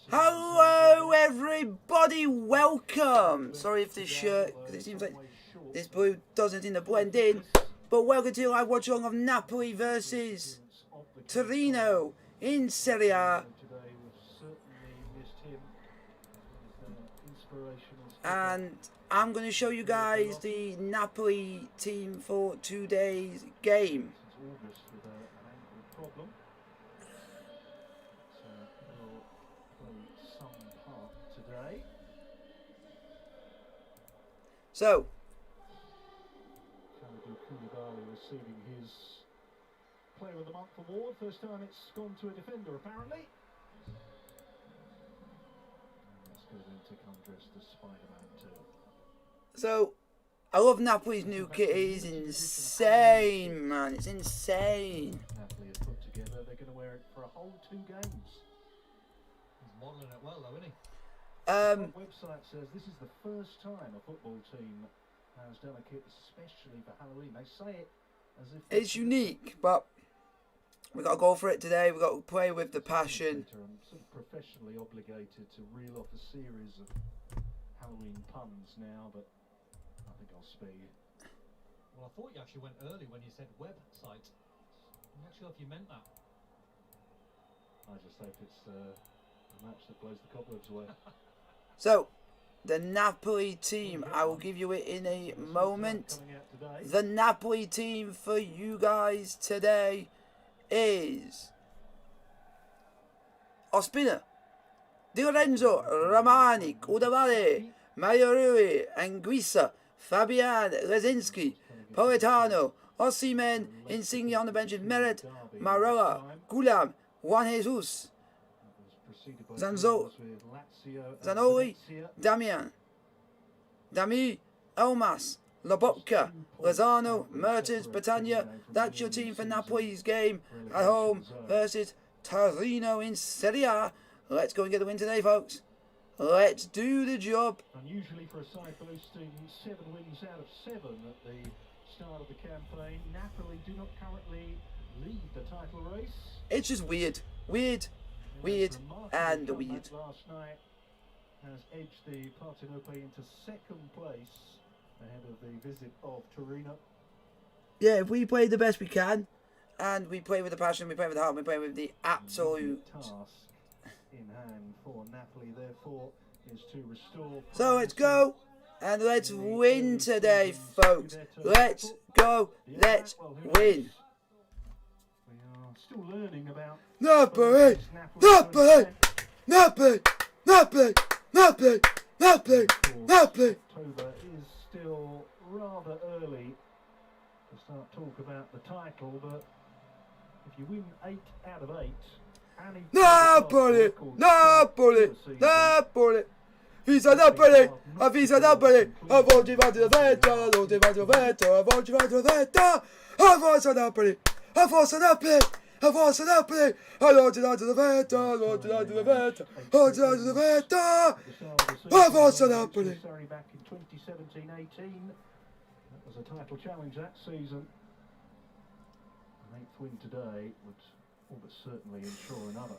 Hello everybody, welcome! Sorry if this shirt, because it seems like this blue doesn't seem to blend in, but welcome to live watch along of Napoli versus Torino in Serie A. And I'm going to show you guys the Napoli team for today's game. So, receiving his Player of the Month award. First time it's gone to a defender, apparently. Let's go then to come dressed as Spider-Man too. So, I love Napoli's new kit. It is insane, man. It's insane. Napoli have put together. They're going to wear it for a whole 2 games. He's modelling it well, though, isn't he? The website says this is the first time a football team has done a kit especially for Halloween. They say it as if it's unique, but we got to go for it today. We got to play with the passion. I'm sort of professionally obligated to reel off a series of Halloween puns now, but I think I'll spare you. Well, I thought you actually went early when you said website. I'm not sure if you meant that. I just hope it's a match that blows the cobwebs away. So, the Napoli team, I will give you it in a moment. The Napoli team for you guys today is Ospina, Di Lorenzo, Ramani, Udavale, Mario Rui, Anguissa, Fabian, Lezinski, Politano, Osimhen, Insigne on the bench with Meret, Marola, Gulam, Juan Jesus, Zanoli, Damian, Dami, Elmas, Lobotka, Lozano, Mertens, Battaglia. That's your team for Napoli's game at home versus Torino in Serie A. Let's go and get the win today, folks. Let's do the job. Unusually for a side boasting 7 wins out of 7 at the start of the campaign, Napoli do not currently lead the title race. It's just weird. Weird and weird. Last night has edged the Partenope into 2nd place ahead of the visit of Torino. Yeah, if we play the best we can, and we play with the passion, we play with the heart, we play with the absolute task in hand for Napoli, therefore, is to restore. So let's go and let's win today, folks. Let's go. Let's win. Still learning about Napoli, Napoli, Napoli, Napoli, Napoli, Napoli, Napoli. October is still rather early to start talk about the title, but if you win 8 out of 8, Napoli, Napoli, Napoli. Visa Napoli, avvisa Napoli, a voce va di vetta, a voce va di vetta, a voce va di vetta, a forza Napoli, a forza Napoli. A forza Napoli, allora dato la vetta, allora dato la vetta, allora dato la vetta, a forza Napoli. Back in 2017-18, that was a title challenge that season. An 8th win today would all but certainly ensure another.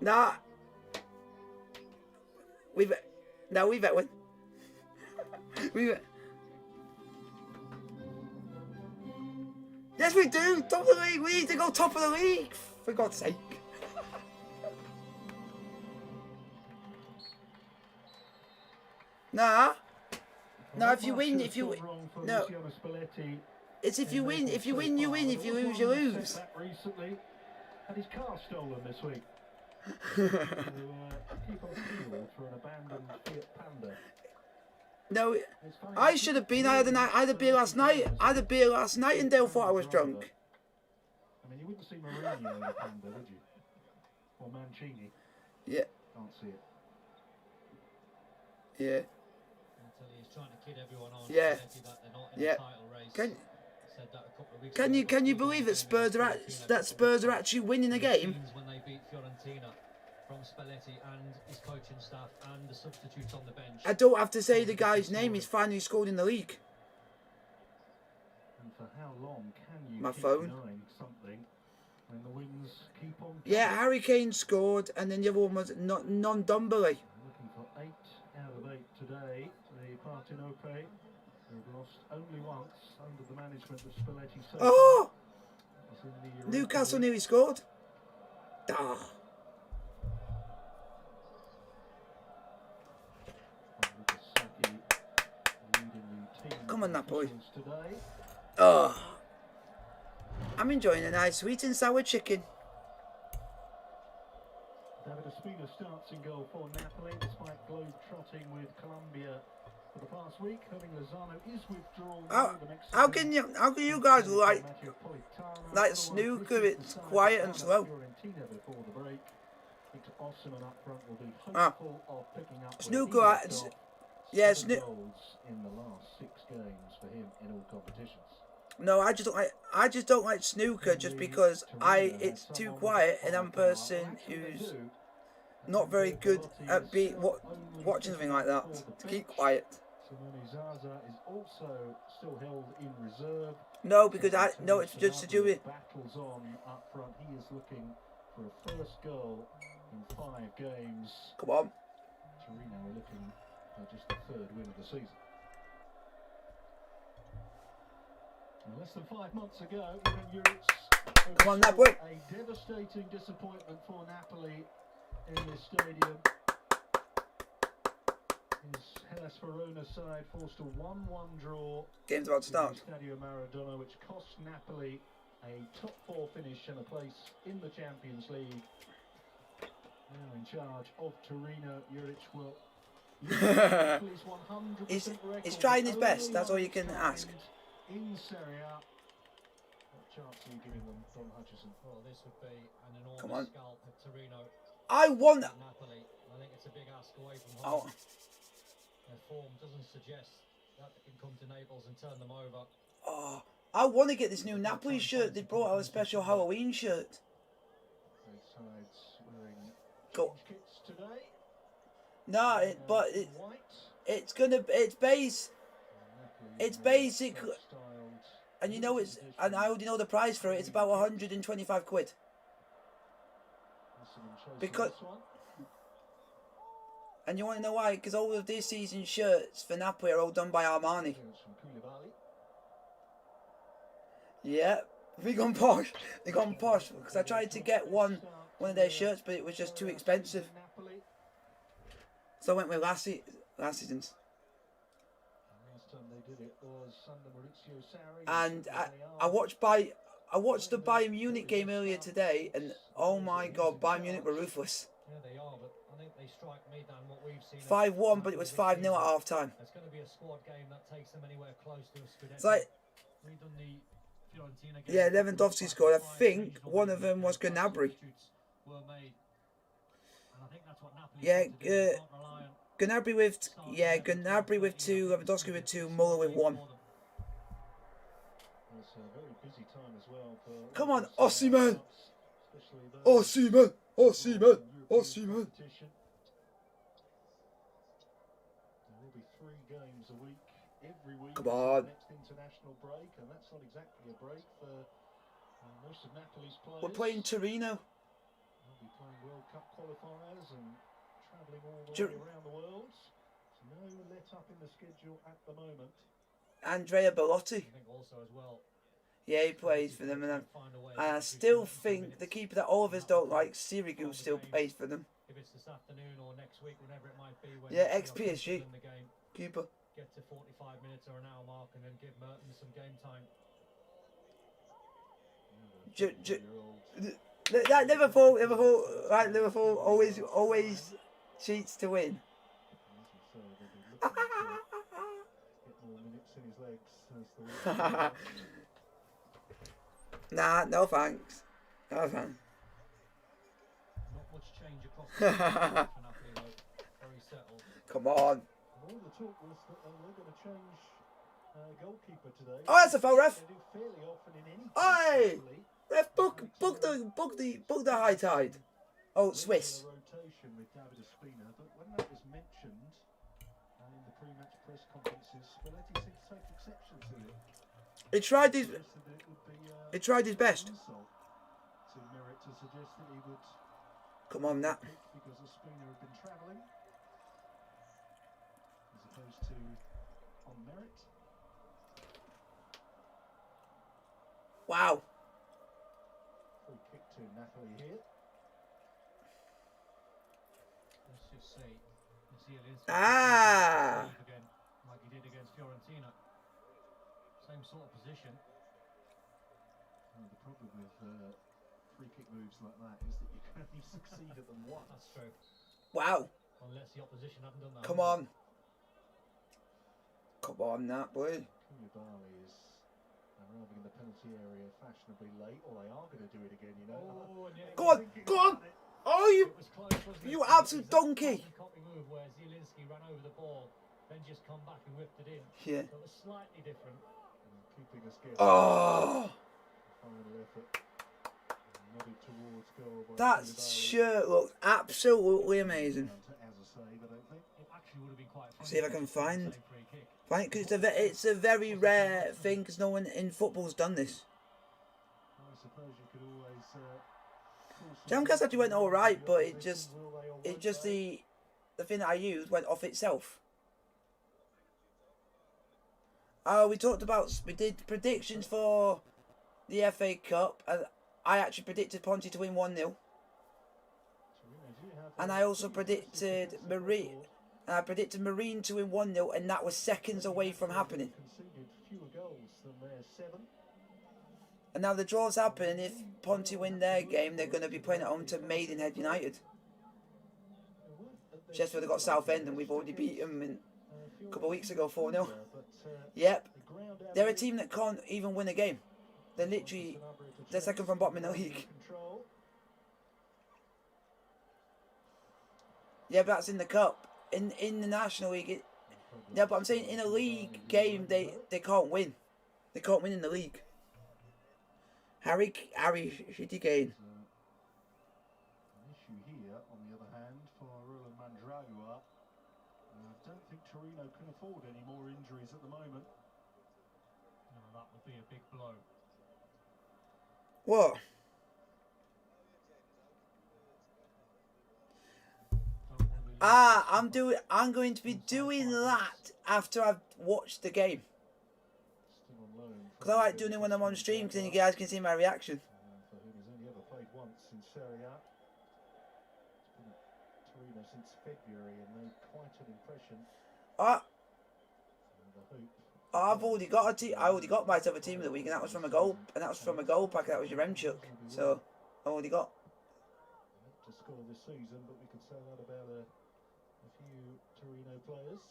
Nah. We've won. Yes, we do. Top of the league. We need to go top of the league. For God's sake. Nah. No, if you win, no. It's if you win, you win, if you lose, you lose. Recently had his car stolen this week. Keep on fuel for an abandoned Fiat Panda. No, I should have been. I had a beer last night. I had a beer last night and Dale thought I was drunk. I mean, you wouldn't see Mourinho in a Panda, would you? Or Mancini? Yeah. Can't see it. Yeah. He's trying to kid everyone on. Yeah. That they're not in Yeah. the title race. Said that a couple of weeks Can ago. you believe that Spurs are actually winning the game? When they beat Fiorentina. from Spalletti and his coaching staff and the substitutes on the bench. I don't have to say the guy's name. He's finally scored in the league. And for how long can you My keep phone. denying something when the wins keep on coming? Yeah, Harry Kane scored, and then the other one was non-Dumbly. Looking for 8 out of 8 today. The Partenope have lost only once under the management of Spalletti. Oh! It's in the Europa Newcastle League. nearly scored. Ah. Saki leading the team Come on, Napoli. officials today. Oh. I'm enjoying a nice sweet and sour chicken. David Ospina starts in goal for Napoli despite globe-trotting with Colombia for the past week. Having Lozano is withdrawn. How can you guys like snooker? It's quiet and slow. Snooker, yeah, goals in the last 6 games for him in all competitions. No, I just don't like snooker just because it's too quiet, and I'm a person who's not very good at watching something like that. To keep quiet. Simone Zaza is also still held in reserve. No, because it's just to do with battles on up front. He is looking for a first goal in 5 games. Come on. Torino are looking for just the 3rd win of the season. And less than 5 months ago, Come on, Napoli. A devastating disappointment for Napoli in this stadium. His Hellas Verona side forced a 1-1 draw. Game's about to start. Stadio Maradona, which cost Napoli a top 4 finish and a place in the Champions League. Now in charge of Torino, Juric will. He's trying his best. That's all you can ask. In Serie A. What chance are you giving them, Don Hutchison? Well, this would be an enormous Come on. scalp at Torino. I want. Napoli. I think it's a big ask away from home. Oh. Their form doesn't suggest that they can come to Naples and turn them over. Oh, I want to get this new Napoli shirt. They brought out a special Halloween shirt. Both sides wearing Go. change kits today. No, it's base. It's basic, and you know and I already know the price for it. It's about 125 quid. Because, and you want to know why? Because all of this season's shirts for Napoli are all done by Armani. Yeah, they gone posh. They gone posh because I tried to get one of their shirts, but it was just too expensive. So I went with last season's. And I watched the Bayern Munich game earlier today, and oh my God, Bayern Munich were ruthless. Yeah, they are, but I think they strike me down what we've seen. 5-1, but it was 5-0 at half time. It's going to be a squad game that takes them anywhere close to a Scudetto. It's like, yeah, Lewandowski scored. I think one of them was Gnabry. Yeah, Gnabry with 2, Lewandowski with 2, Muller with 1. Come on, Osimhen! Osimhen! Osimhen! Osimhen! There will be 3 games a week, every week. Come on. Next international break, and that's not exactly a break for most of Napoli's players. We're playing Torino. They'll be playing World Cup qualifiers and travelling all the way around the world. So no let up in the schedule at the moment. Andrea Bellotti. I think also as well. Yeah, he plays for them, and I still think the keeper that all of us don't like, Sirigu, still plays for them. If it's this afternoon or next week, whenever it might be. When Yeah, ex-PSG keeper. Get to 45 minutes or an hour mark, and then give Merton some game time. Liverpool always cheats to win. Get more minutes in his legs as the week. Nah, no thanks. No thanks. Not much change across the for Napoli, though. Very settled. Come on. All the talk was that they were going to change goalkeeper today. Oh, that's a foul, ref. They do fairly often in any Oi! Ref, book the high tide. Oh, Swiss. Rotation with David Ospina, but when that was mentioned in the pre-match press conferences, Spalletti seemed to take exception to it. He tried his. Suggested that it would be, He tried his best. insult to Merritt to suggest that he would Come on, Nat. pick because Ospina had been travelling, as opposed to on Merritt. Wow. Free kick to Napoli here. Let's just see. Ah. Again, like he did against Fiorentina. Same sort of position. The problem with free kick moves like that is that you can only succeed at them once. That's true. Wow. Unless the opposition haven't done that. Come on. Come on, Nat, boy. Koulibaly is arriving in the penalty area fashionably late, or they are going to do it again, you know. Oh, yeah. Go on, go on. Oh, It was close, wasn't it? you absolute It was donkey. a copy move where Zielinski ran over the ball, then just come back and whipped it in. Yeah. So it was slightly different. And keeping us guessing. Oh. Final effort. Nodded towards goal by That Koulibaly. shirt looks absolutely amazing. Down to as a save, I don't think. It actually would have been quite fun. See if I can find. Free kick. Right, because it's a very rare thing, because no one in football's done this. I suppose you could always. Jamcast actually went all right, but it just the thing that I used went off itself. Oh, we did predictions for the FA Cup, and I actually predicted Ponty to win 1-0. And I also predicted Marine to win 1-0, and that was seconds away from happening. And now the draw's happened, and if Ponty win their game, they're going to be playing at home to Maidenhead United. Sheffield have got Southend, and we've already beat them a couple of weeks ago, 4-0. Yep. They're a team that can't even win a game. They're second from bottom in the league. Yeah, but that's in the cup. In the National League, yeah, but I'm saying in a league game, they can't win. They can't win in the league. Harry, should he gain? An issue here, on the other hand, for Roland Mandragua. I don't think Torino can afford any more injuries at the moment. No, that would be a big blow. What? I'm going to be doing that after I've watched the game. Because I like doing it when I'm on stream, because then you guys can see my reaction. For whom he's only ever played once in Serie A. He's been at Torino since February and made quite an impression. I've already got a team. I already got myself a team of the week, and that was from a goal. And that was from a goal pack. That was your Remchuk. So I already got. To score this season, but we could say that about a few Torino players.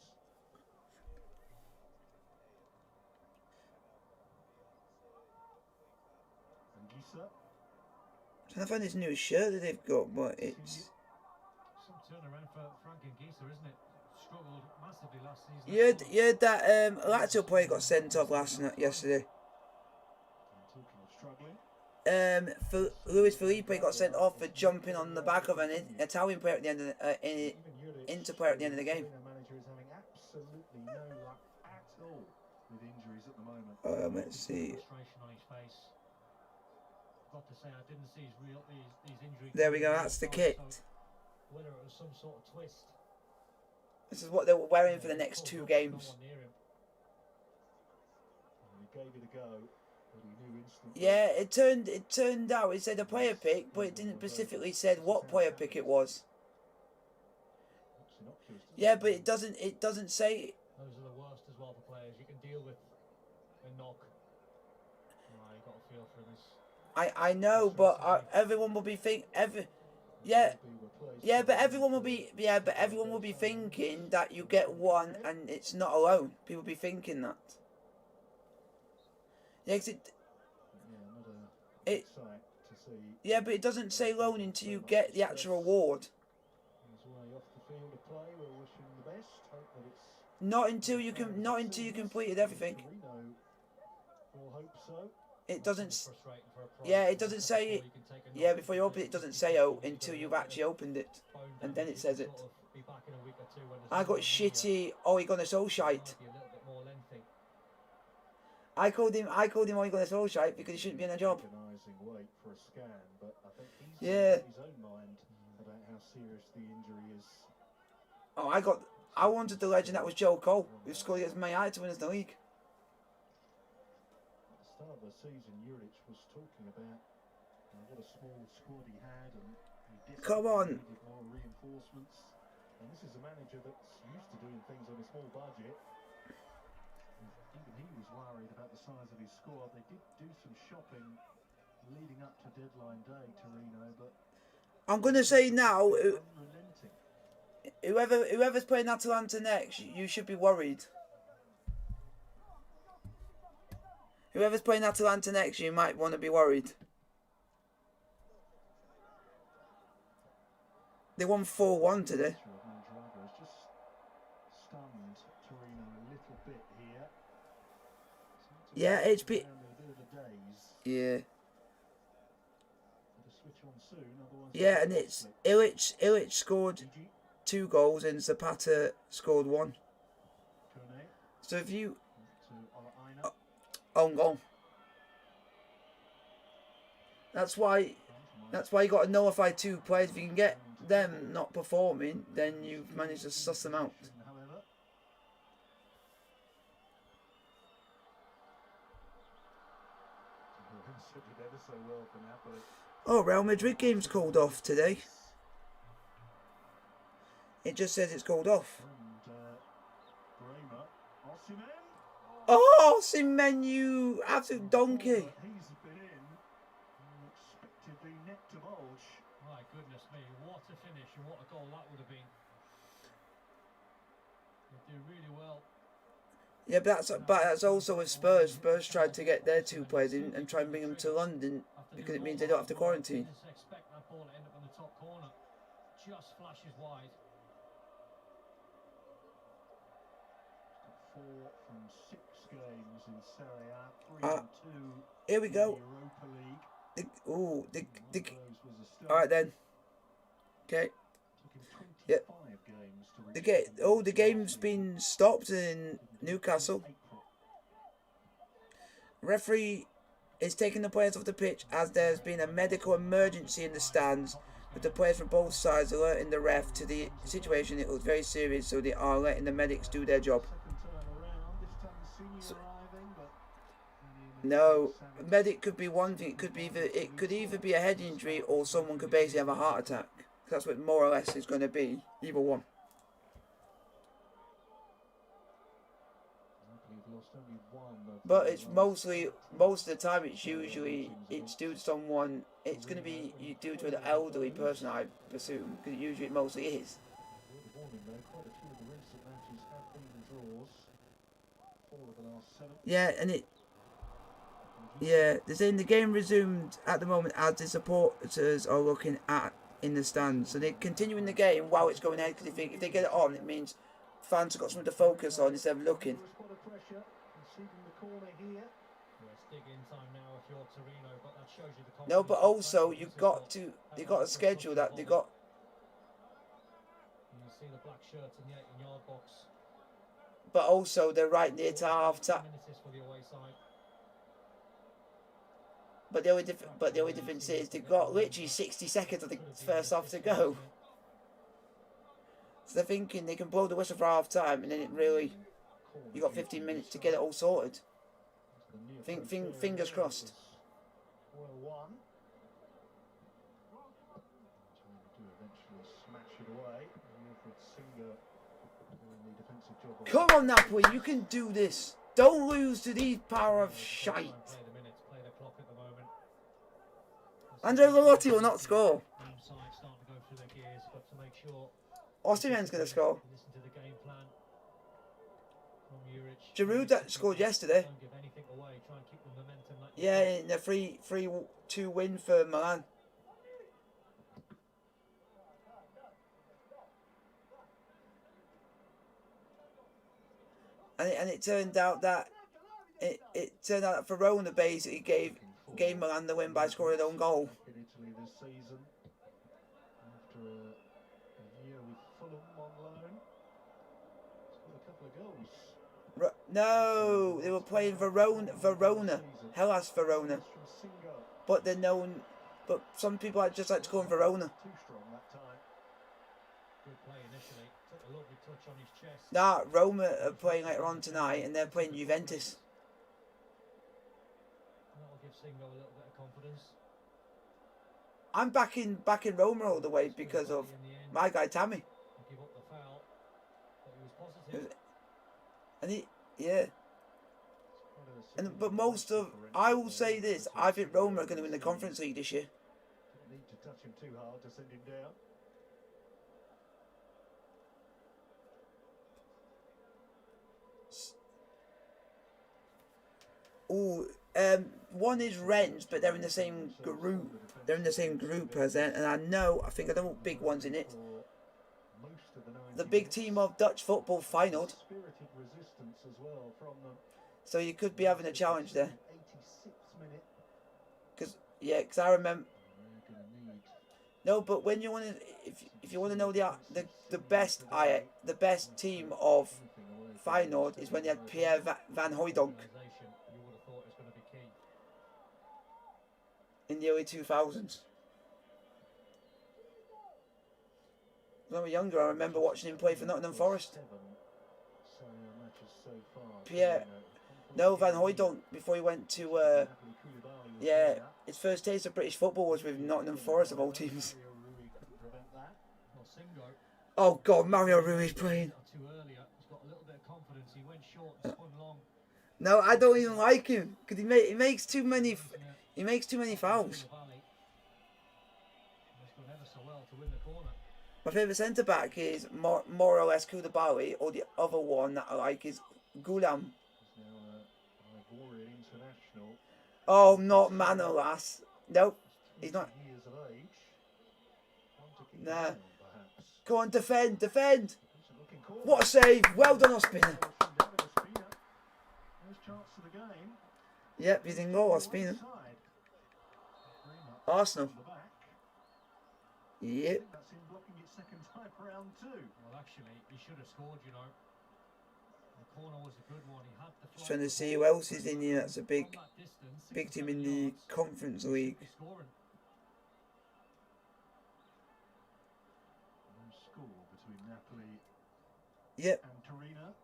I'm trying to find this new shirt that they've got, but it's. Some turnaround for Frank and Gieser, isn't it? Struggled massively last season. You heard that Lazio player got sent off yesterday. For Luis Felipe got sent off for jumping on the back of an Italian player at the end of the Inter player at the end of the game. Let's see. There we go. That's the kit. Whether it was some sort of twist. This is what they were wearing for the next 2 games. He gave it a go, but he knew instantly. Yeah, it turned out it said a player pick, but it didn't specifically said what player pick it was. Yeah, but it doesn't say. Those are the worst as well for players. You can deal with a knock. Oh, you got a feel for this. I know, but everyone will be but everyone will be thinking that you get one and it's not a loan. People will be thinking that. Yeah, but it doesn't say loan until you get the actual award. Not until you completed everything. it doesn't. Frustrating for a prize. Yeah, it doesn't say Before it. you can take a Yeah, knock, before you open it, it doesn't say oh until you've actually opened it, bone and damage, then you it says can it. sort of be back in a week or two when there's I got no one here. shitty. Oh, he got a soul It shite. might be a little bit more lengthy. I called him. Oh, he got a soul shite because he shouldn't be in a job. Agonising wait for a scan, but I think he's Yeah. in his own mind about how serious the injury is. Oh, I wanted the legend that was Joe Cole, who scored against Man United to win us the league. At the start of the season, Juric was talking about what a small squad he had, and he Come on. needed more reinforcements. And this is a manager that's used to doing things on a small budget. Even he was worried about the size of his squad. They did do some shopping leading up to deadline day, Torino, but I'm gonna say now, unrelenting. whoever's playing Atalanta next, you should be worried. Whoever's playing Atalanta next, you might want to be worried. They won 4-1 today. Has just stunned Torino a little bit here. Yeah, HP. A bit of a daze. Yeah. Better switch on soon, otherwise Yeah, and it's Illich scored 2 goals and Zapata scored 1. So if you own goal. That's why you got to nullify 2 players. If you can get them not performing, then you've managed to suss them out. Oh, Real Madrid game's called off today. It just says it's called off. Oh, Osimhen, you absolute donkey. He's been in unexpectedly neck to bulge. My goodness me, what a finish and what a goal that would have been. They do really well. Yeah, but that's also with Spurs. Spurs tried to get their 2 players in and try and bring them to London because it means they don't have to quarantine. I didn't expect that ball to end up in the top corner. Just flashes wide. 4 from 6 games in Serie A, 3 and 2 Here we go. in Europa League. Alright then. Okay. Yep. The game's been stopped in Newcastle. Referee is taking the players off the pitch as there's been a medical emergency in the stands, with the players from both sides alerting the ref to the situation. It was very serious, so they are letting the medics do their job. No, a medic could be one thing. It could either be a head injury or someone could basically have a heart attack. That's what more or less is going to be. Either one. But it's most of the time it's due to someone. It's going to be due to an elderly person, I presume, because usually it mostly is. Yeah, and they're saying the game resumed at the moment as the supporters are looking at in the stands. So they're continuing the game while it's going ahead, because if they get it on, it means fans have got something to focus on instead of looking. No, but also you've got to schedule that. You see the black shirt in the 18-yard box. But also they're right near to half time. But the only difference is they've got literally 60 seconds of the first half to go. So they're thinking they can blow the whistle for half time, and then you got 15 minutes to get it all sorted. Fingers crossed. Come on, Napoli, you can do this. Don't lose to these power of shite. Andre Lotti will not score. Osimhen's going to score. Giroud that scored yesterday. Yeah, in a 3-2 win for Milan. And it turned out that Verona basically gave gave Milan the win by scoring their own goal. In Italy this season, after a year with Fulham on loan, scored a couple of goals. No, they were playing Verona, Hellas Verona. But they're known, but some people just like to call them Verona. Too strong that time. Good play initially. Took a lovely touch on his chest. Nah, Roma are playing later on tonight, and they're playing Juventus. That'll give Singo a little bit of confidence. I'm backing Roma all the way because of my guy Tammy. Give up the foul, but he was positive. And yeah. But I will say this, I think Roma are going to win the Conference League this year. Didn't need to touch him too hard to send him down. One is Rennes, but they're in the same group. They're in the same group as it, and I know the big ones in it. The big team of Dutch football final. So you could be having a challenge there. Because I remember. No, but when you want to, if you want to know the best team of Feyenoord is when you had Pierre van Hooijdonk in the early 2000s. When I was younger, I remember watching him play for Nottingham Forest. Pierre, no, Van Hooijdonk before he went to, his first taste of British football was with Nottingham Forest of all teams. Oh God, Mario Rui's playing. No, I don't even like him because he makes too many fouls. My favourite centre back is more or less Koulibaly, or the other one that I like is Goulam. Oh, not Manolas. Nope, he's not. Nah. Go on, defend. What a save. Well done, Ospina. Yep, he's in goal, Ospina. Arsenal. Yep. Well, actually, he should have scored, you know. The corner was a good one. He had the Just trying to see who else is in here. That's a big team in the Conference League. Score between Napoli Yep. and Torino.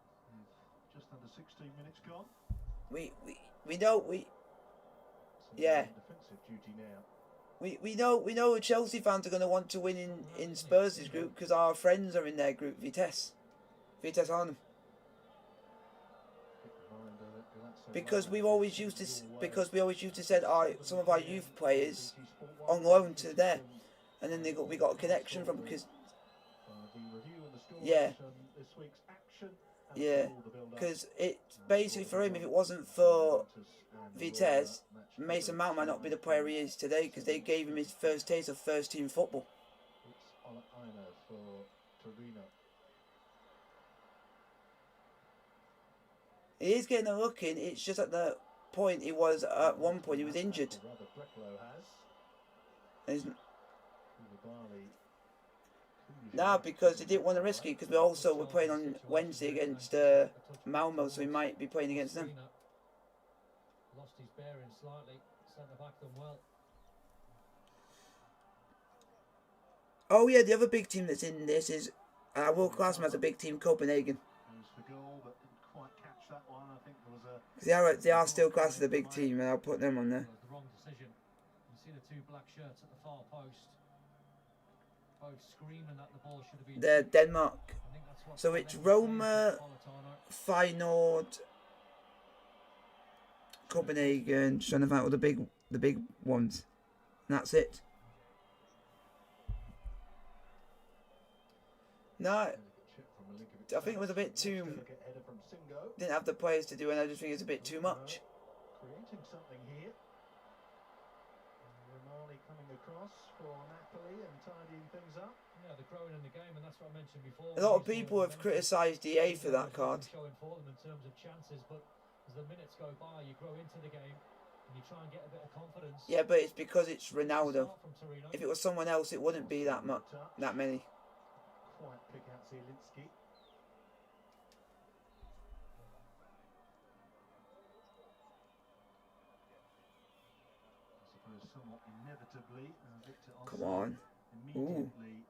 Just under 16 minutes gone. Yeah. Defensive duty now. We know Chelsea fans are going to want to win in Spurs' group because our friends are in their group, Vitesse Arnhem. Because we always used to send some of our youth players on loan to there, and then we got a connection from because because it basically for him, if it wasn't for Vitesse, Mason Mount might not be the player he is today because they gave him his first taste of first team football. He is getting a look in. It's just at the point at one point he was injured. Nah, because they didn't want to risk it because we're playing on Wednesday against Malmo, so we might be playing against them. Lost his bearing slightly. Centre back done well. Oh yeah, the other big team that's in this is World Class has a big team, Copenhagen. They are still classed as a big team, and I'll put them on there. The wrong decision. You see the two black shirts at the far post. Both screaming that the ball should have been. They're Denmark. So it's Roma, Feyenoord, Copenhagen, trying to find all the big ones. And that's it. No, I think it was a bit too. Didn't have the players to do it, and I just think it's a bit too much. Creating something here. Romani coming across for Napoli and tidying things up. Yeah, they're growing in the game, and that's what I mentioned before. A lot of people have criticised EA for that card. Showing for them in terms of chances, but as the minutes go by, you grow into the game. and you try and get a bit of confidence. Yeah, but it's because it's Ronaldo. Start from Torino. If it was someone else, it wouldn't be that many. Quite pick out Zielinski. I suppose somewhat inevitably, Victor Come Osimhen on. Ooh, immediately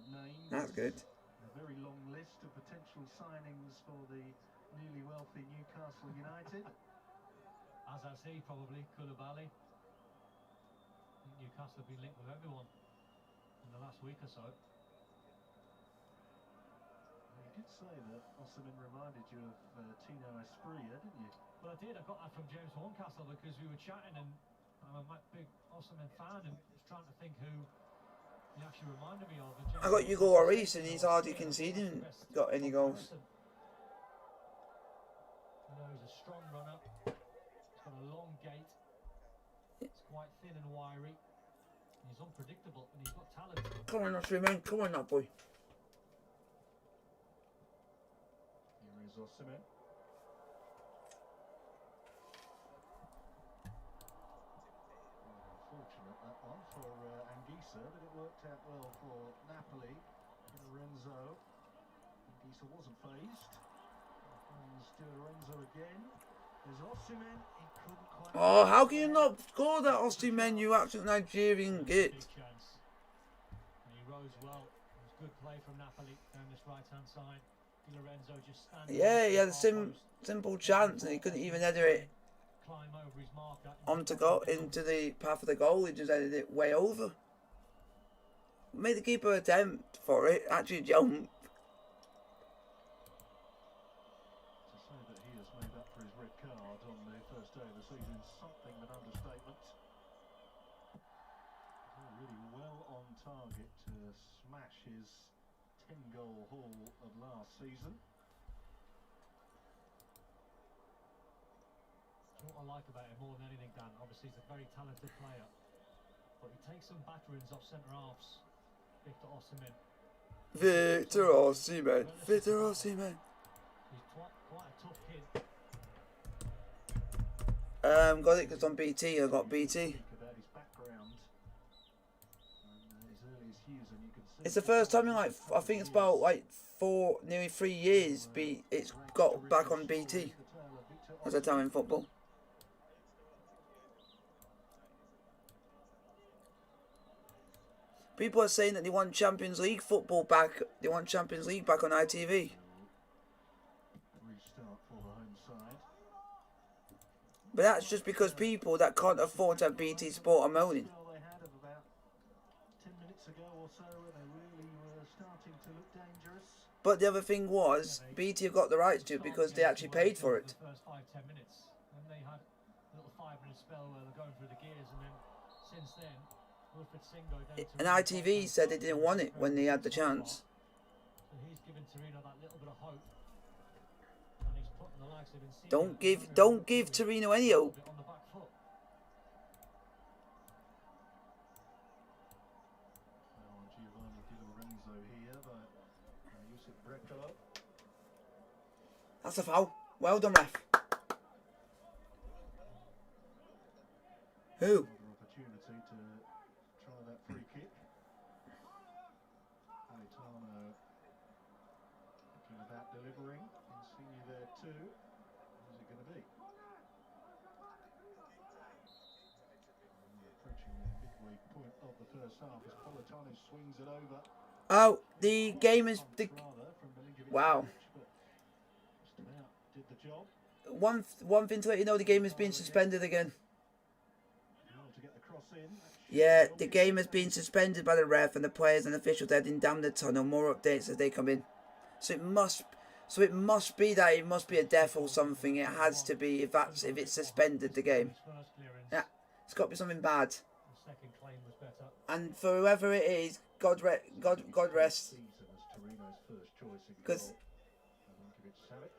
named that's good. a very long list of potential signings for the newly wealthy Newcastle United. As I say, probably Koulibaly. I think Newcastle have been linked with everyone in the last week or so. You did say that Osimhen reminded you of Tino Asprilla, didn't you? Well, I did. I got that from James Horncastle because we were chatting, and I'm a big Osimhen fan, and was trying to think who he actually reminded me of. And I got Hugo Lloris, and he's hardly conceding. Got any goals? You know, he's a strong runner. He's got a long gait. He's quite thin and wiry. And he's unpredictable, and he's got talent. Come on, Osimhen. Come on, that boy. Here is Osimhen. Unfortunate that one for Anguissa, but it worked out well for Napoli. Lorenzo. Anguissa wasn't phased. Finds Di Lorenzo again. There's Osimhen. He couldn't quite. Oh, how can you not score that, Osimhen, you absolute Nigerian git? Big chance. And he rose well. It was good play from Napoli down this right-hand side. Di Lorenzo just standing. Yeah, he had a simple chance, and he couldn't even header it Climb over his marker. into the path of the goal. He just headed it way over. Made the keeper attempt for it, actually jump. To say that he has made up for his red card on the first day of the season is something of an understatement. He's really well on target to smash his 10-goal haul of last season. What I like about him more than anything, Dan, obviously he's a very talented player, but he takes some batterings off centre halves. Victor Osimhen. Victor Osimhen. Victor Osimhen. He's quite a tough kid. Got it because on BT. I got BT. About his background and his earliest years, and you can see It's the first time in like I think it's about like nearly 3 years. It's got back on BT as a time in football. People are saying that they want Champions League football back. They want Champions League back on ITV. restart for the home side. But that's just because people that can't afford to have BT Sport are moaning. Well, they had of about 10 minutes ago or so, and they really were starting to look dangerous. But the other thing was, BT have got the rights to it because they actually paid for it. The first 5-10 minutes, and they had a little 5-minute spell where they're going through the gears, and then since then, Wilfred Singo down to And ITV said they didn't want it when they had the chance. So he's given Torino that little bit of hope, and he's putting the likes of Insigne Don't give Torino any hope. on the back foot. Now Giovanni Di Lorenzo here by Yusuf Brekalo. That's a foul. Well done, ref. Who? Another opportunity to try that free kick. Gaetano thinking about delivering. Insigne there too. Who's it going to be? We're approaching the midway point of the first half as Politano swings it over. Oh, the game is Rather from Milinkovic, wow. but just about did the job. One thing to let you know, the game has been suspended again. Well, to get the cross in. Yeah, the game has been suspended by the ref and the players and officials heading down the tunnel. More updates as they come in. So it must be that it must be a death or something. It has to be if it's suspended the game. His first clearance, Yeah, it's got to be something bad. the second claim was better. And for whoever it is, God rest. Season as Torino's first choice in 'Cause- goal. Milinkovic-Savic.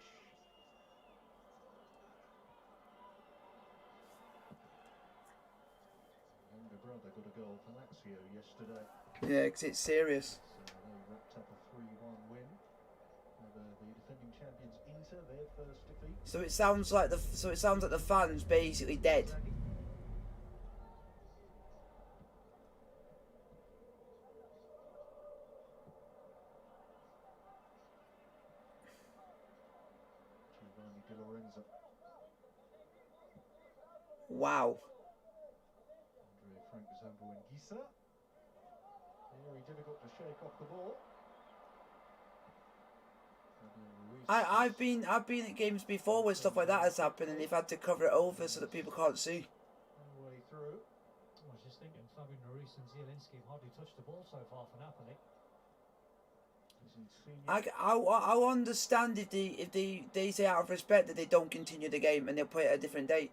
Younger brother got a goal for Lazio yesterday. Yeah, 'cause it's serious. So they wrapped up a 3-1 win over The defending champions Inter, their first defeat. So it sounds like the fans basically dead. Wow. Very difficult to shake off the ball. I've been at games before where stuff like that has happened and they've had to cover it over so that people can't see. Way through. I was just thinking, Fabian Ruiz and Zielinski have hardly touched the ball so far for Napoli. I'll understand if they say out of respect that they don't continue the game and they'll play it at a different date.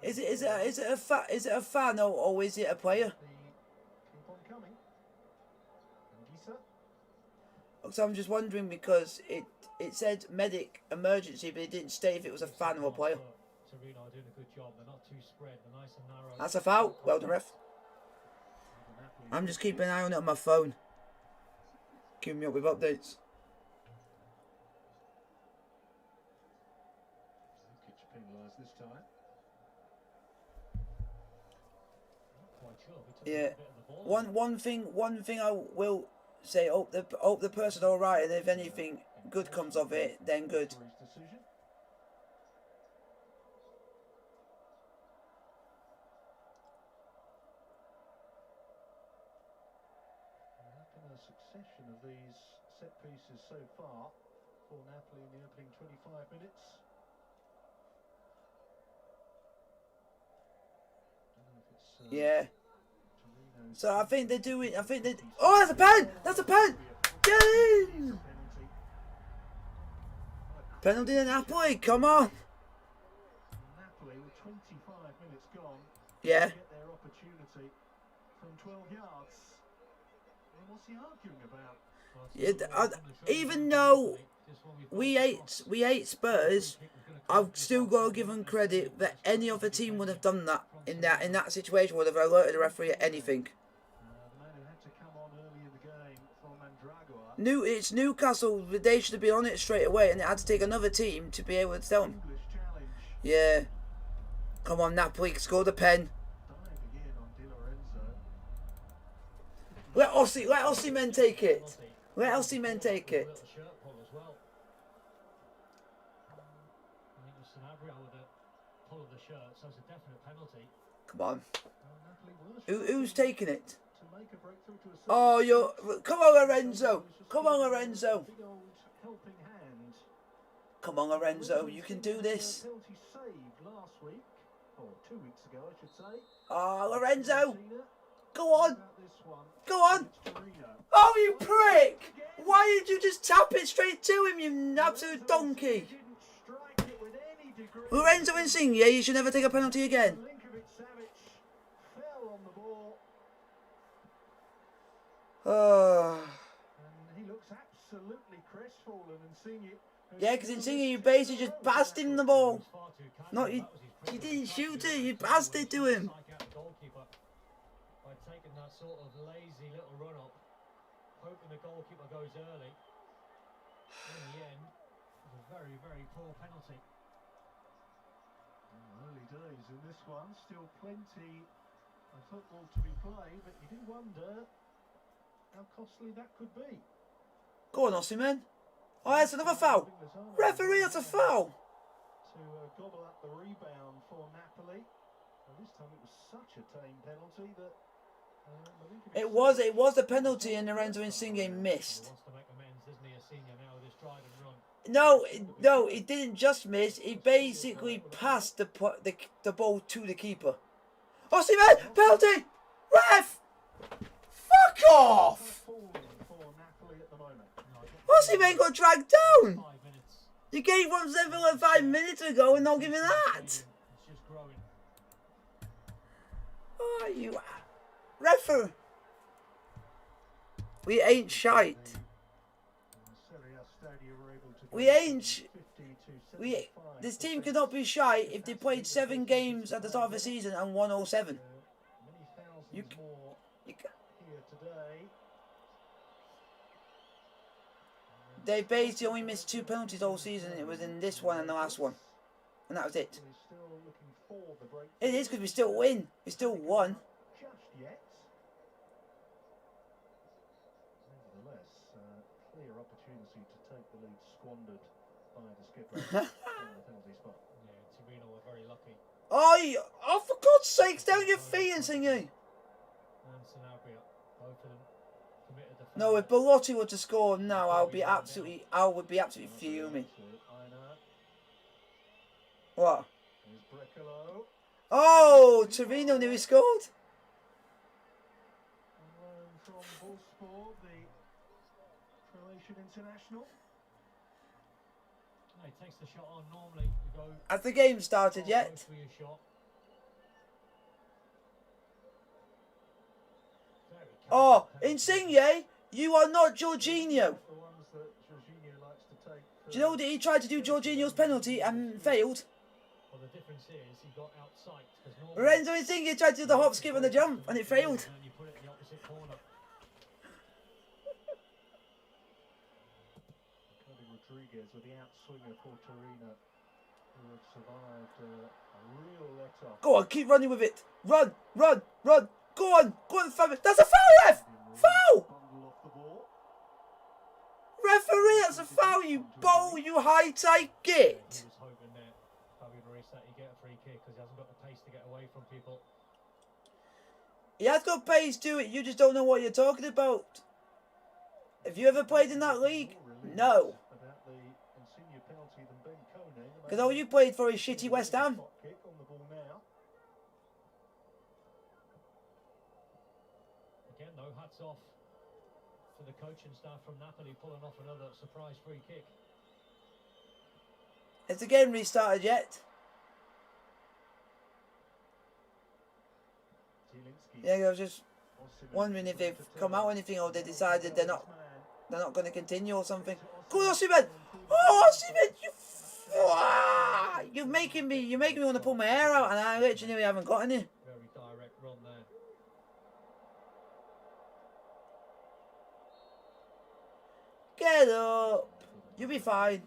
Is it a fan or is it a player? So I'm just wondering because it said medic emergency, but it didn't state if it was a fan or a player. Torino are doing a good job. They're not too spread. They're nice and narrow. That's a foul. Well done, ref. I'm just keeping an eye on it on my phone. Keeping me up with updates. Penalised this time. Yeah. One thing I will say. Hope the person's all right, and if anything good comes of it, then good. A succession of these set pieces so far for Napoli in the opening 25 minutes. Yeah. So I think they're doing. I think they. Oh, that's a pen! That's a pen! Get in! Penalty to Napoli. Come on. Napoli with 25 minutes gone. Yeah. Get their opportunity from 12 yards. What's he arguing about? Yeah, even though we hate Spurs, I've still got to give them credit that any other team would have done that in that situation, would have alerted the referee at anything. The man who had to come on early in the game for Mandragora. It's Newcastle. They should have been on it straight away, and it had to take another team to be able to tell them. Yeah. Come on, Napoli, score the pen. Let Osimhen take it. Let Osimhen take it. Come on. Who's taking it? Oh, come on, Lorenzo. Come on, Lorenzo. Come on, Lorenzo. You can do this. Oh, Lorenzo. Go on. Go on. Oh, you prick. Why did you just tap it straight to him, you absolute donkey? Lorenzo Insigne, you should never take a penalty again. Yeah, because Insigne, you basically just passed him the ball. Not you didn't shoot it, you passed it to him. Taking that sort of lazy little run up, hoping the goalkeeper goes early. In the end, it was a very, very poor penalty. Early days in this one, still plenty of football to be played, but you do wonder how costly that could be. Go on, Osimhen. Oh, that's another foul. Referee, that's a foul. To gobble up the rebound for Napoli. Well, this time it was such a tame penalty that it was a penalty and Lorenzo Insigne missed. No, he didn't just miss. He basically passed the ball to the keeper. Osimhen, penalty! Ref! Fuck off! Osimhen got dragged down. You gave one 5 minutes ago and not giving that. Oh, you referee. We ain't shite. This team cannot be shy if they played 7 games at the start of the season and won all 7. You Seems more you here today. Dave Beattie only missed 2 penalties all season. It was in this one and the last one. And that was it. Well, he's still looking for the breakthrough. It is because we still win. We still won. Just yet. Nevertheless, clear opportunity to take the lead squandered by the skipper from the penalty spot. Yeah, Torino were very lucky. Oh, for God's sakes, down your feet and sing it. And Sanabria, both of them committed the No, if Belotti were to score now, I would be absolutely fuming. What? Oh, Torino nearly scored. From Bursaspor, the Croatian international. He takes the shot on. Normally, you go. Has the game started yet? For your shot. Oh, Insigne, you are not Jorginho. Do you know that he tried to do Jorginho's penalty and failed? Well, the difference is he got outside. Lorenzo Insigne tried to do the hop, skip and the jump and it failed. And you put it in the opposite corner. Rodriguez with the outswinger for Torino, who have survived a real let-off. Go on, keep running with it. Run, run, run. Go on, Fabian. That's a foul, ref! Foul! Referee, that's a foul, you bowl, you high-take git. He was hoping that Fabian Ruiz that he get a free kick because he hasn't got the pace to get away from people. He has got pace to it, you just don't know what you're talking about. Have you ever played in that league? No. Because all you played for is shitty West Ham. Again, though, hats off to the coaching staff from Napoli pulling off another surprise free kick. Has the game restarted yet? Yeah, I was just wondering if they've come out or anything, or they decided they're not going to continue or something. Go on, Osimhen! Oh, Osimhen, you're making me want to pull my hair out, and I literally haven't got any. Very direct run there. Get up. You'll be fine.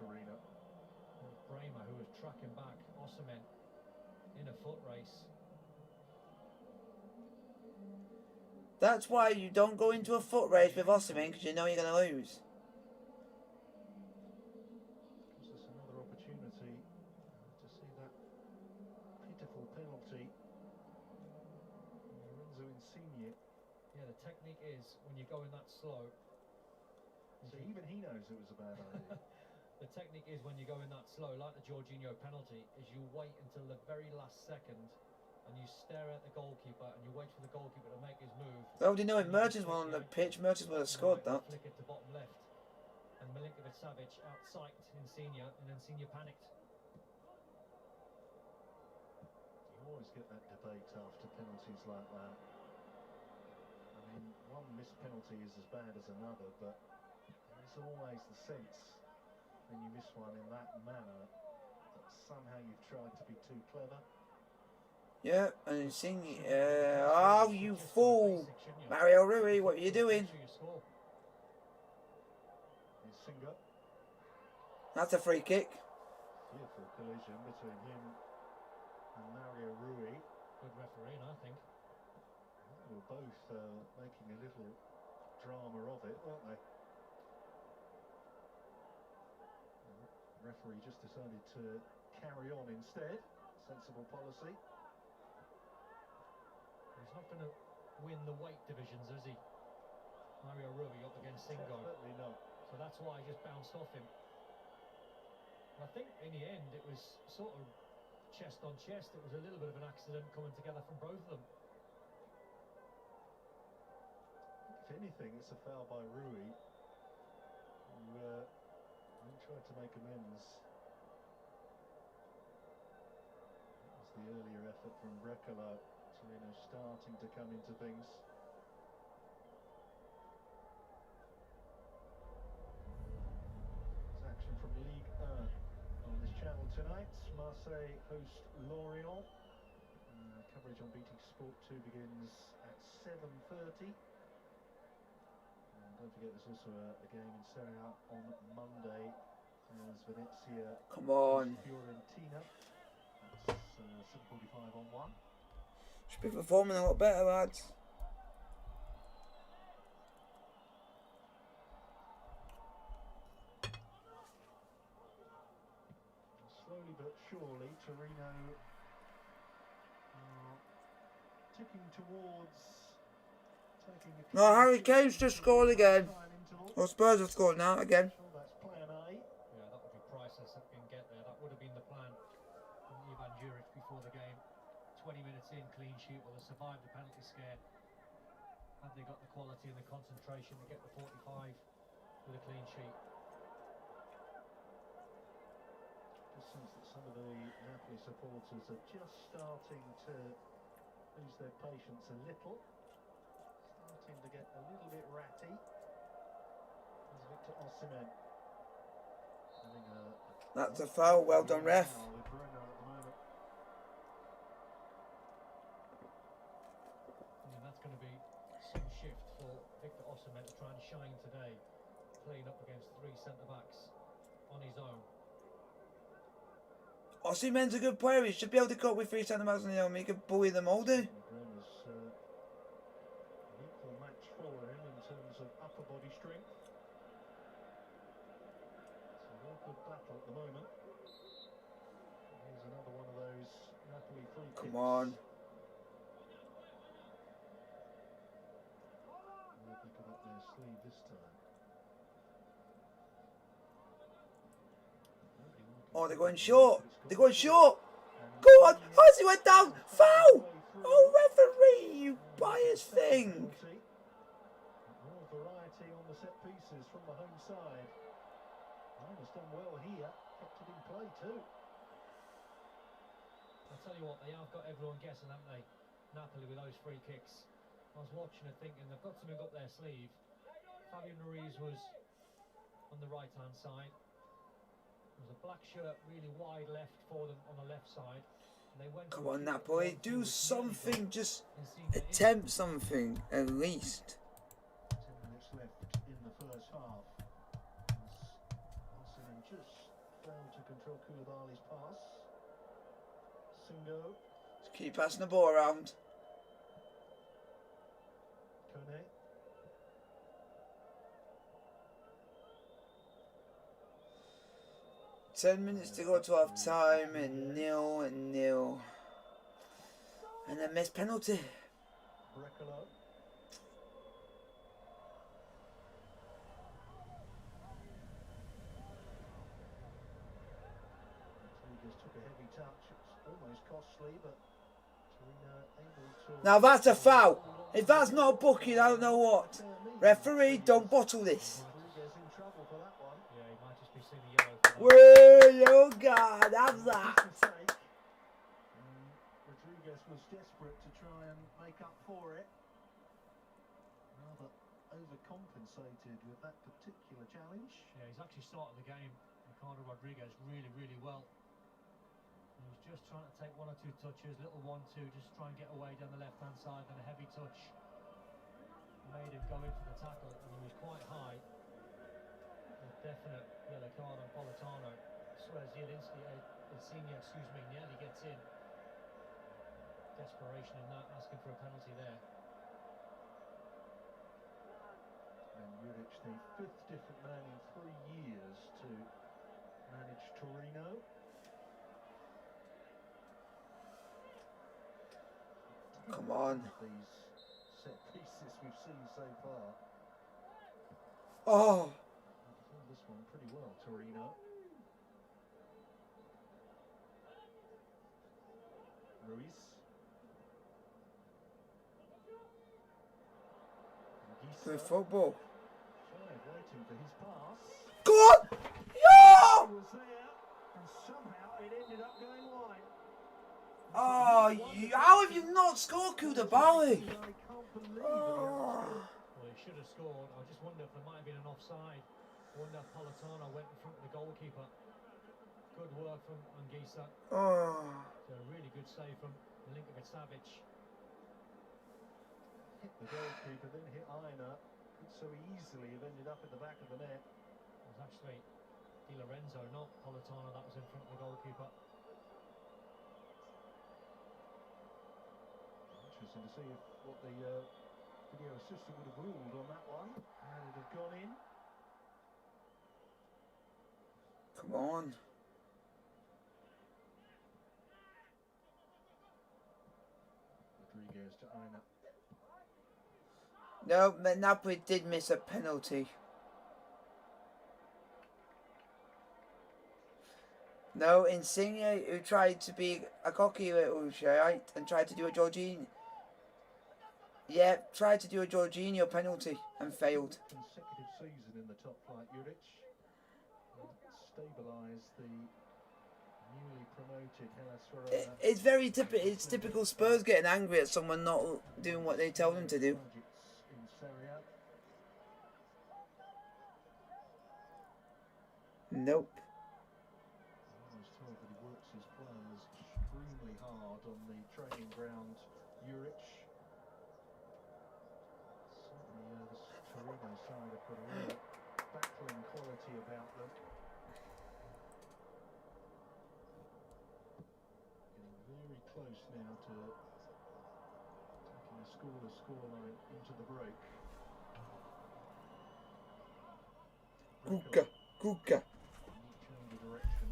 Bramer, who was tracking back Osimhen in a foot race. That's why you don't go into a foot race with Osimhen, because you know you're going to lose. This is another opportunity to see that pitiful penalty. Lorenzo Insigne. Yeah, the technique is when you're going that slow. So even he knows it was a bad idea. The technique is when you're going that slow, like the Jorginho penalty, is you wait until the very last second and you stare at the goalkeeper and you wait for the goalkeeper to make his move. I already know if Mertens were on the pitch, Mertens would have scored that. Flick it to bottom left. And Milinkovic Savic outside Insigne, and Insigne panicked. You always get that debate after penalties like that. I mean, one missed penalty is as bad as another, but there's always the sense when you miss one in that manner that somehow you've tried to be too clever. Yeah, and Insigne, oh you fool! Mario Rui, what are you doing? That's a free kick. Fearful collision between him and Mario Rui. Good referee, I think. They were both making a little drama of it, weren't they? The referee just decided to carry on instead. Sensible policy. He's not going to win the weight divisions, is he? Mario Rui up against Singo. Definitely not. So that's why he just bounced off him. And I think in the end it was sort of chest on chest. It was a little bit of an accident coming together from both of them. If anything, it's a foul by Rui, who tried to make amends. That was the earlier effort from Brekalo. Torino starting to come into things. It's action from Ligue 1 on this channel tonight. Marseille host Lorient. Coverage on BT Sport 2 begins at 7:30. And don't forget, there's also a game in Serie A on Monday as Venezia Come on. Fiorentina. That's 7:45 on 1. Should be performing a lot better, lads. Slowly but surely, Torino are ticking towards taking a No, Harry Kane's just scored again. Well, Spurs have scored now again. So that's plan A. Yeah, that would be priceless if we can get there. That would have been the plan from Ivan Juric before the game. 20 minutes in, clean sheet. Well, they survived the penalty scare. Had they got the quality and the concentration to get the 45 with a clean sheet? Just sense that some of the Napoli supporters are just starting to lose their patience a little. Starting to get a little bit ratty. There's Victor Osimhen. That's a foul. Well done, ref. With Bruno at the moment. And that's going to be some shift for Victor Osimhen to try and shine today, playing up against 3 centre-backs on his own. Osimhen's a good player. He should be able to cope with 3 centre-backs on the arm. He can bully them all, do. Bruno's an equal match for him in terms of upper body strength. It's a real good battle at the moment. Here's another one of those Napoli free kicks. Come on. They'll pick it up their sleeve this time. Oh, they're going short. They're going short. Go on. Oh, he went down. Foul. Oh, referee, you biased thing. More variety on the set pieces from the home side. Ryan done well here. Kept it in play too. I'll tell you what, they have got everyone guessing, haven't they? Napoli with those free kicks. I was watching it thinking they've got something up their sleeve. Fabian Ruiz was on the right-hand side. There was a black shirt really wide left for them on the left side. And they went Come on, Napoli. Do something. Just attempt something, at least. 10 minutes left in the first half. Osimhen just failed to control Koulibaly's pass. Singo. Just keep passing the ball around. Kone. 10 minutes to go to half time and 0-0. And a missed penalty. Brekalo. Rodriguez took a heavy touch. It was almost costly, but Torino able to... Now that's a foul. If that's not a booking, I don't know what. Referee, don't bottle this. Rodriguez in trouble for that one. Yeah, he might just be seeing the yellow. Whoa, oh God, have that. Rodriguez was desperate to try and make up for it. Rather overcompensated with that particular challenge. Yeah, he's actually started the game, Ricardo Rodriguez, really, really well. He was just trying to take 1 or 2 touches, little 1-2, just try and get away down the left-hand side, then a heavy touch made him go in for the tackle, and he was quite high. A definite yellow card on Politano. Swears Insigne, nearly gets in. Desperation in that, asking for a penalty there. And Juric, the 5th different man in 3 years to manage Torino. Come on. These set pieces we've seen so far. Oh. Defend this one pretty well, Torino. Ruiz. Good football. Waiting for his pass. Go on. Yo! He was there, and somehow it ended up going wide. Oh, how have you not scored, Koulibaly? I can't believe Oh. Well, he should have scored. I just wonder if there might have been an offside. I wonder if Politano went in front of the goalkeeper. Good work from Anguissa. Oh. So a really good save from Milinkovic-Savic. Hit the goalkeeper, then hit Aina. Could so easily have ended up at the back of the net. It was actually Di Lorenzo, not Politano, that was in front of the goalkeeper. Interesting to see what the video assistant would have ruled on that one. And it'd have gone in. Come on. Rodriguez to Aina. No, Napoli did miss a penalty. No, Insigne, who tried to be a cocky little shite and tried to do a Jorginho. Yeah, tried to do a Jorginho penalty and failed. Consecutive season in the top flight, Juric. Stabilise the newly promoted Hellas Verona. It's very it's typical Spurs getting angry at someone not doing what they tell them to do. In Serie A. Nope. I was told that he works his players extremely hard on the training ground, Juric. Certainly this Torino side have got a real battling quality about them. Getting very close now to taking a scoreless scoreline into the break. Kuka. Change of direction.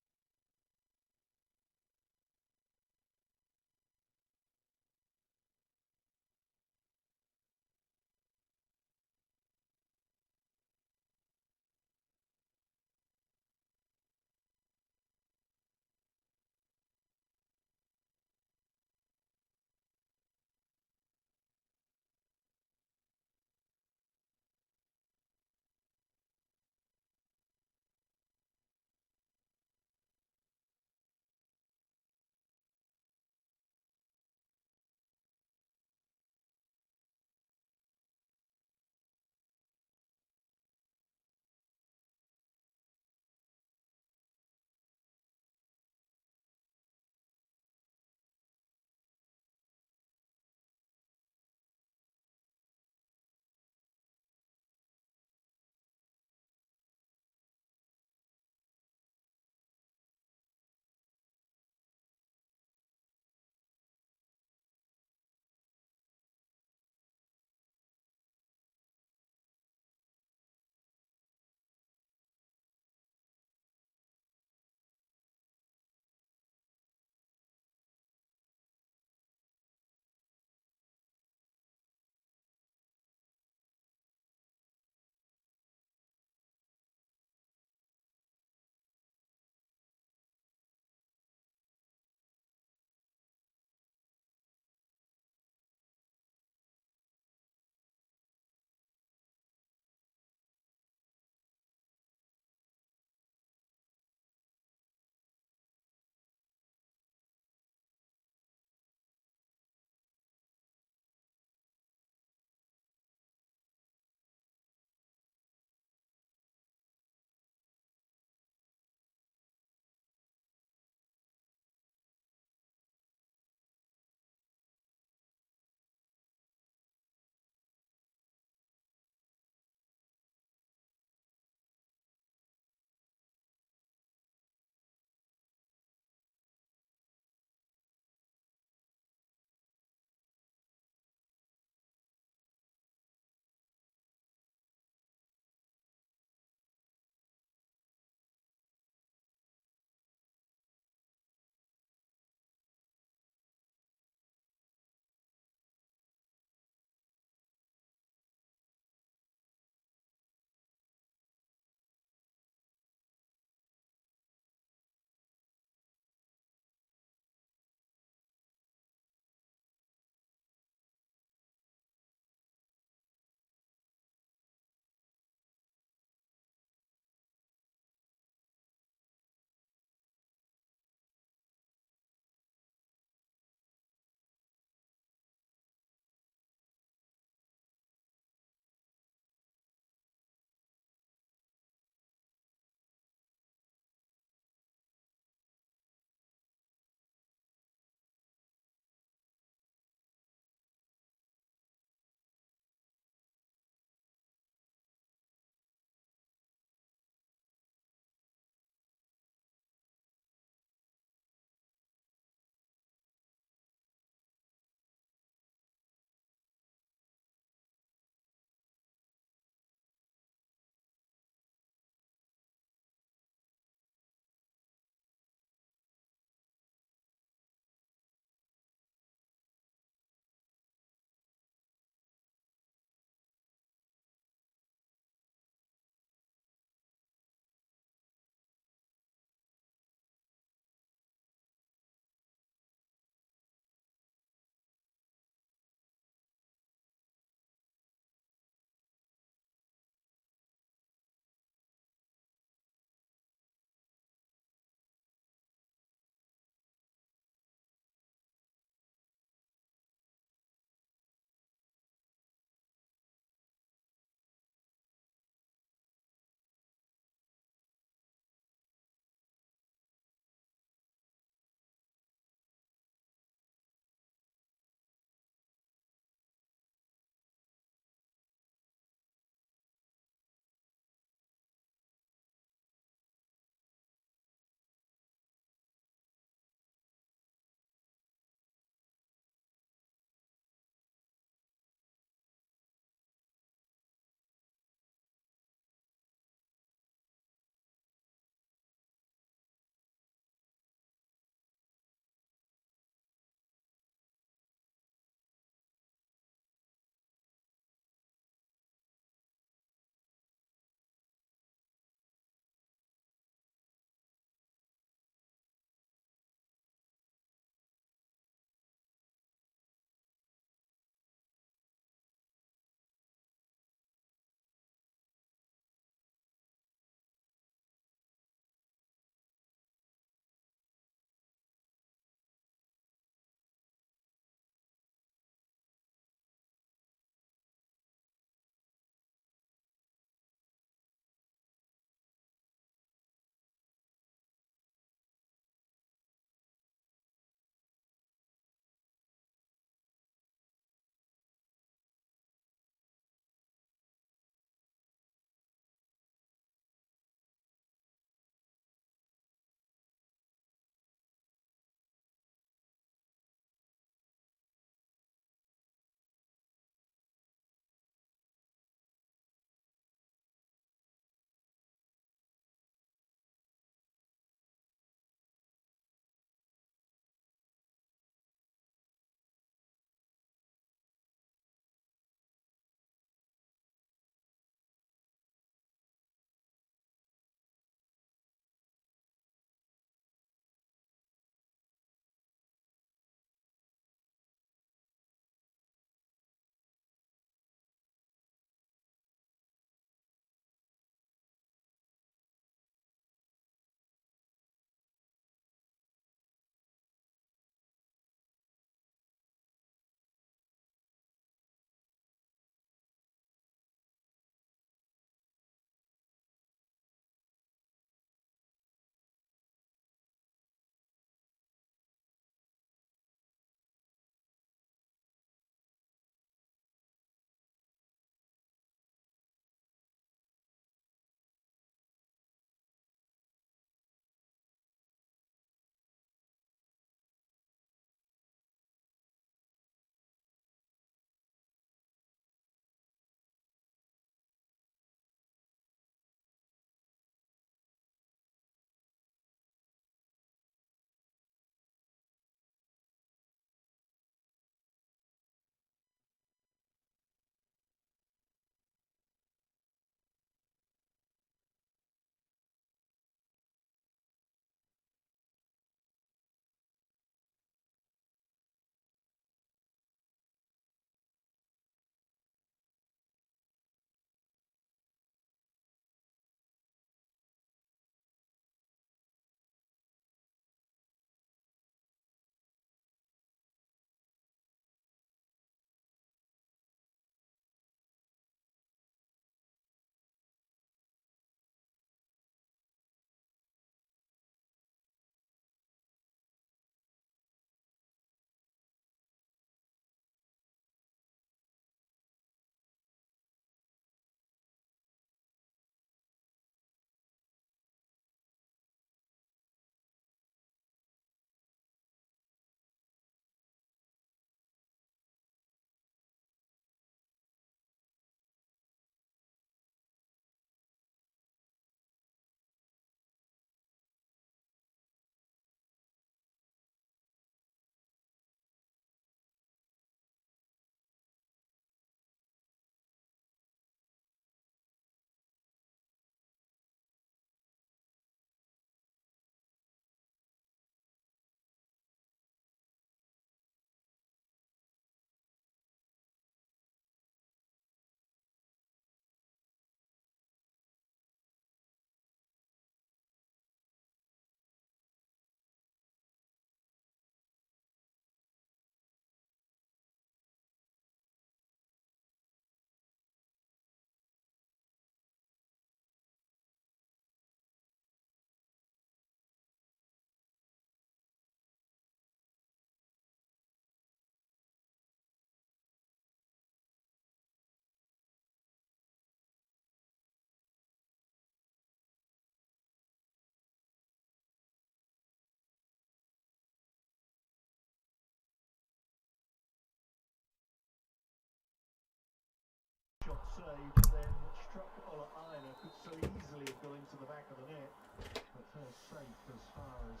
save, then struck the ball at Ina, could so easily have gone into the back of the net, but first safe as far as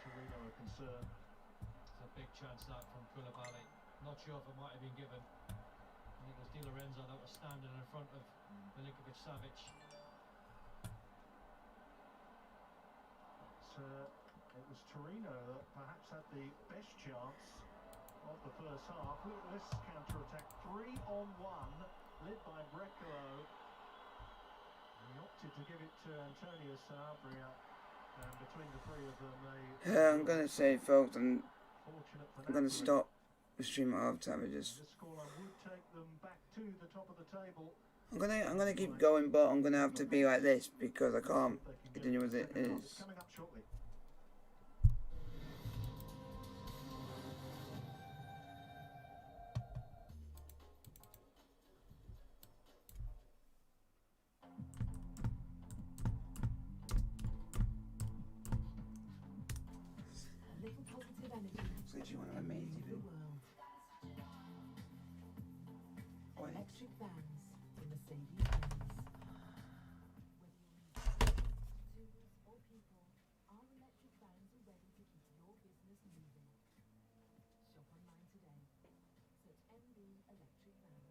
Torino are concerned. It's a big chance that from Koulibaly. Not sure if it might have been given. I think it was Di Lorenzo that was standing in front of Milinkovic-Savic. It was Torino that perhaps had the best chance of the first half. Look at this counter-attack, 3-on-1, led by Brecalo. He opted to give it to Antonio Sanabria, and between the three of them, I'm gonna say, folks, I'm gonna stop the stream at half time. This scoreline would take them back to the top of the table. I'm gonna keep going, but I'm gonna have to be like this because I can't continue as it is. Coming up shortly. Little positive energy So do you want to amaze the you? world. Wait. Electric vans from Mercedes-Benz. Whether you need tools or people, our electric vans are ready to keep your business moving. Shop online today. Search MB Electric Vans.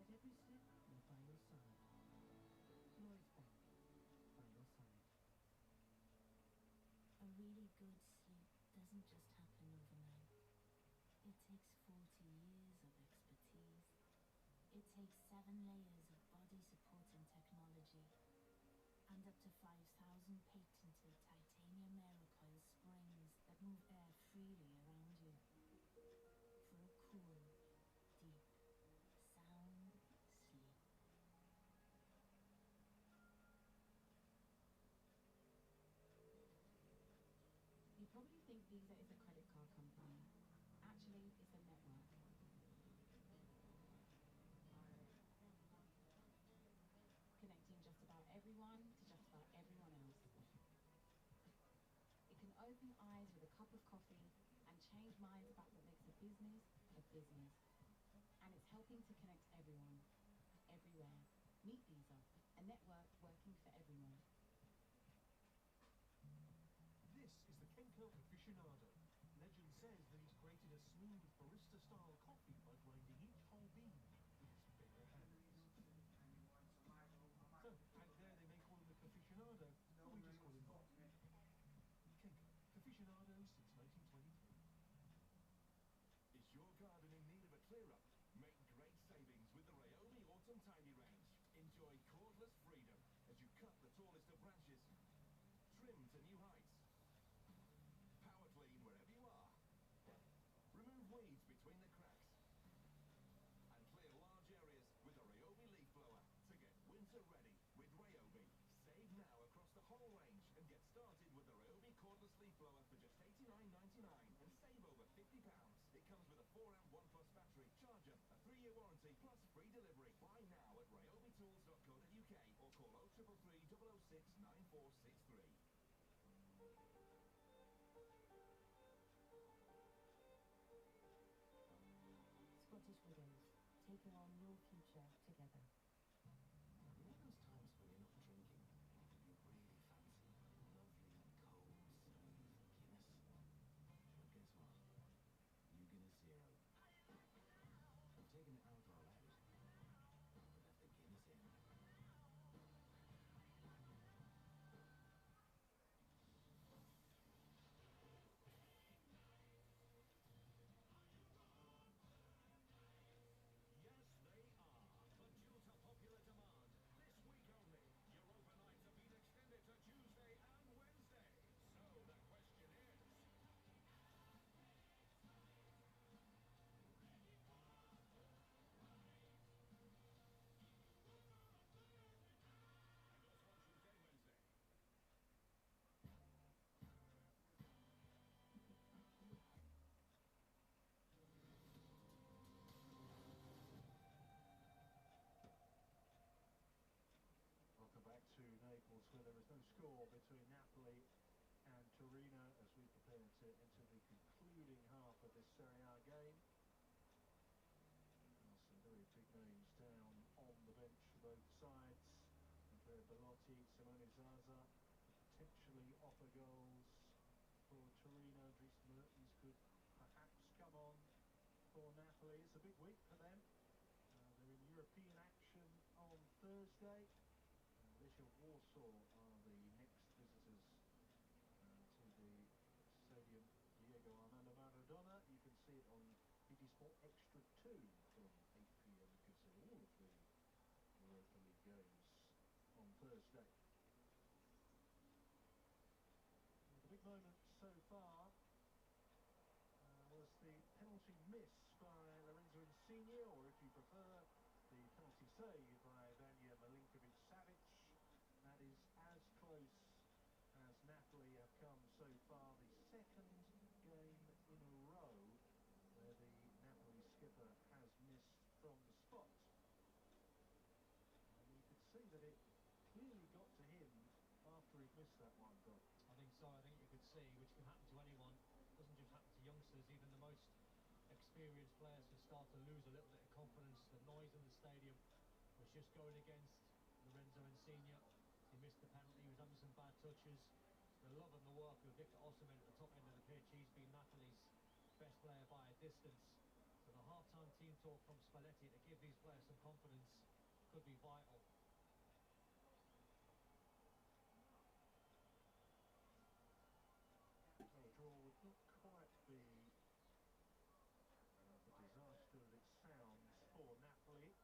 At every step, we're by your side. Lloyd's Bank, by your side. A really good sleep doesn't just happen overnight. It takes 40 years of expertise. It takes 7 layers of body-supporting technology and up to 5,000 patented titanium aerocoil springs that move air freely around you. For a cool, deep, sound sleep. You probably think Visa is a credit card company. Actually, it's a network. Connecting just about everyone to just about everyone else. It can open eyes with a cup of coffee and change minds about what makes a business a business. And it's helping to connect everyone, everywhere. Meet Visa, a network working for everyone. This is the Kenko aficionado. Legend says that he's created a smooth barista-style coffee by grinding each whole bean with his bare hands. So, out there they may call him the aficionado, but we just call him Bob. Kenko, aficionado since 1923. Is your garden in need of a clear-up? Make great savings with the Ryobi Autumn Tidy range. Enjoy cordless freedom as you cut the tallest of branches, trim to new heights, power clean wherever you are, remove weeds between the cracks, and clear large areas with the Ryobi leaf blower to get winter ready with Ryobi. Save now across the whole range and get started with the Ryobi cordless leaf blower for just $89.99 and save over £50. It comes with a 4-amp OnePlus battery, charger, a 3-year warranty plus free delivery. Buy now at ryobitools.co.uk or call 0333 006 9463. Scottish Widows, taking on your future together. You know those times when you're not drinking and you really fancy lovely, cold, smooth Guinness? Well, guess what? New Guinness Zero. We've taken the alcohol out, but left the Guinness in. score between Napoli and Torino as we prepare to enter the concluding half of this Serie A game. Some very big names down on the bench for both sides. Andrea Bellotti, Simone Zaza potentially offer goals for Torino. Dries Mertens could perhaps come on for Napoli. It's a big week for them. They're in European action on Thursday. Legia Warsaw are the next visitors to the Stadium Diego Armando Maradona. You can see it on BT Sport Extra 2 from 8 p.m. You can see all of the Europa League games on Thursday. The big moment so far was the penalty miss by Lorenzo Insigne, or if you prefer, the penalty save by Vanja Milinkovic-Savic. That is as close as Napoli have come so far. The second game in a row where the Napoli skipper has missed from the spot. And you could see that it clearly got to him after he'd missed that one, Don. I think so. I think you could see, which can happen to anyone. It doesn't just happen to youngsters. Even the most experienced players can start to lose a little bit of confidence. The noise in the stadium was just going against Lorenzo Insigne. He missed the penalty. He was having some bad touches. The love and the work of Victor Osimhen at the top end of the pitch. He's been Napoli's best player by a distance. So the half-time team talk from Spalletti to give these players some confidence could be vital. So a draw would not quite be the disaster that it sounds for Napoli.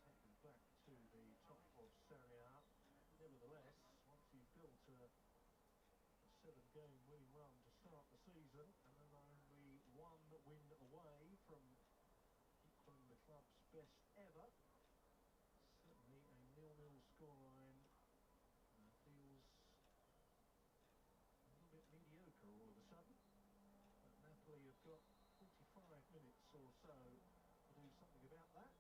Take them back to the top of Serie A. Nevertheless, once you've built a 7-game winning run to start the season, and then only one win away from equaling the club's best ever, certainly a 0-0 scoreline feels a little bit mediocre all of a sudden. But Napoli have got 45 minutes or so to do something about that.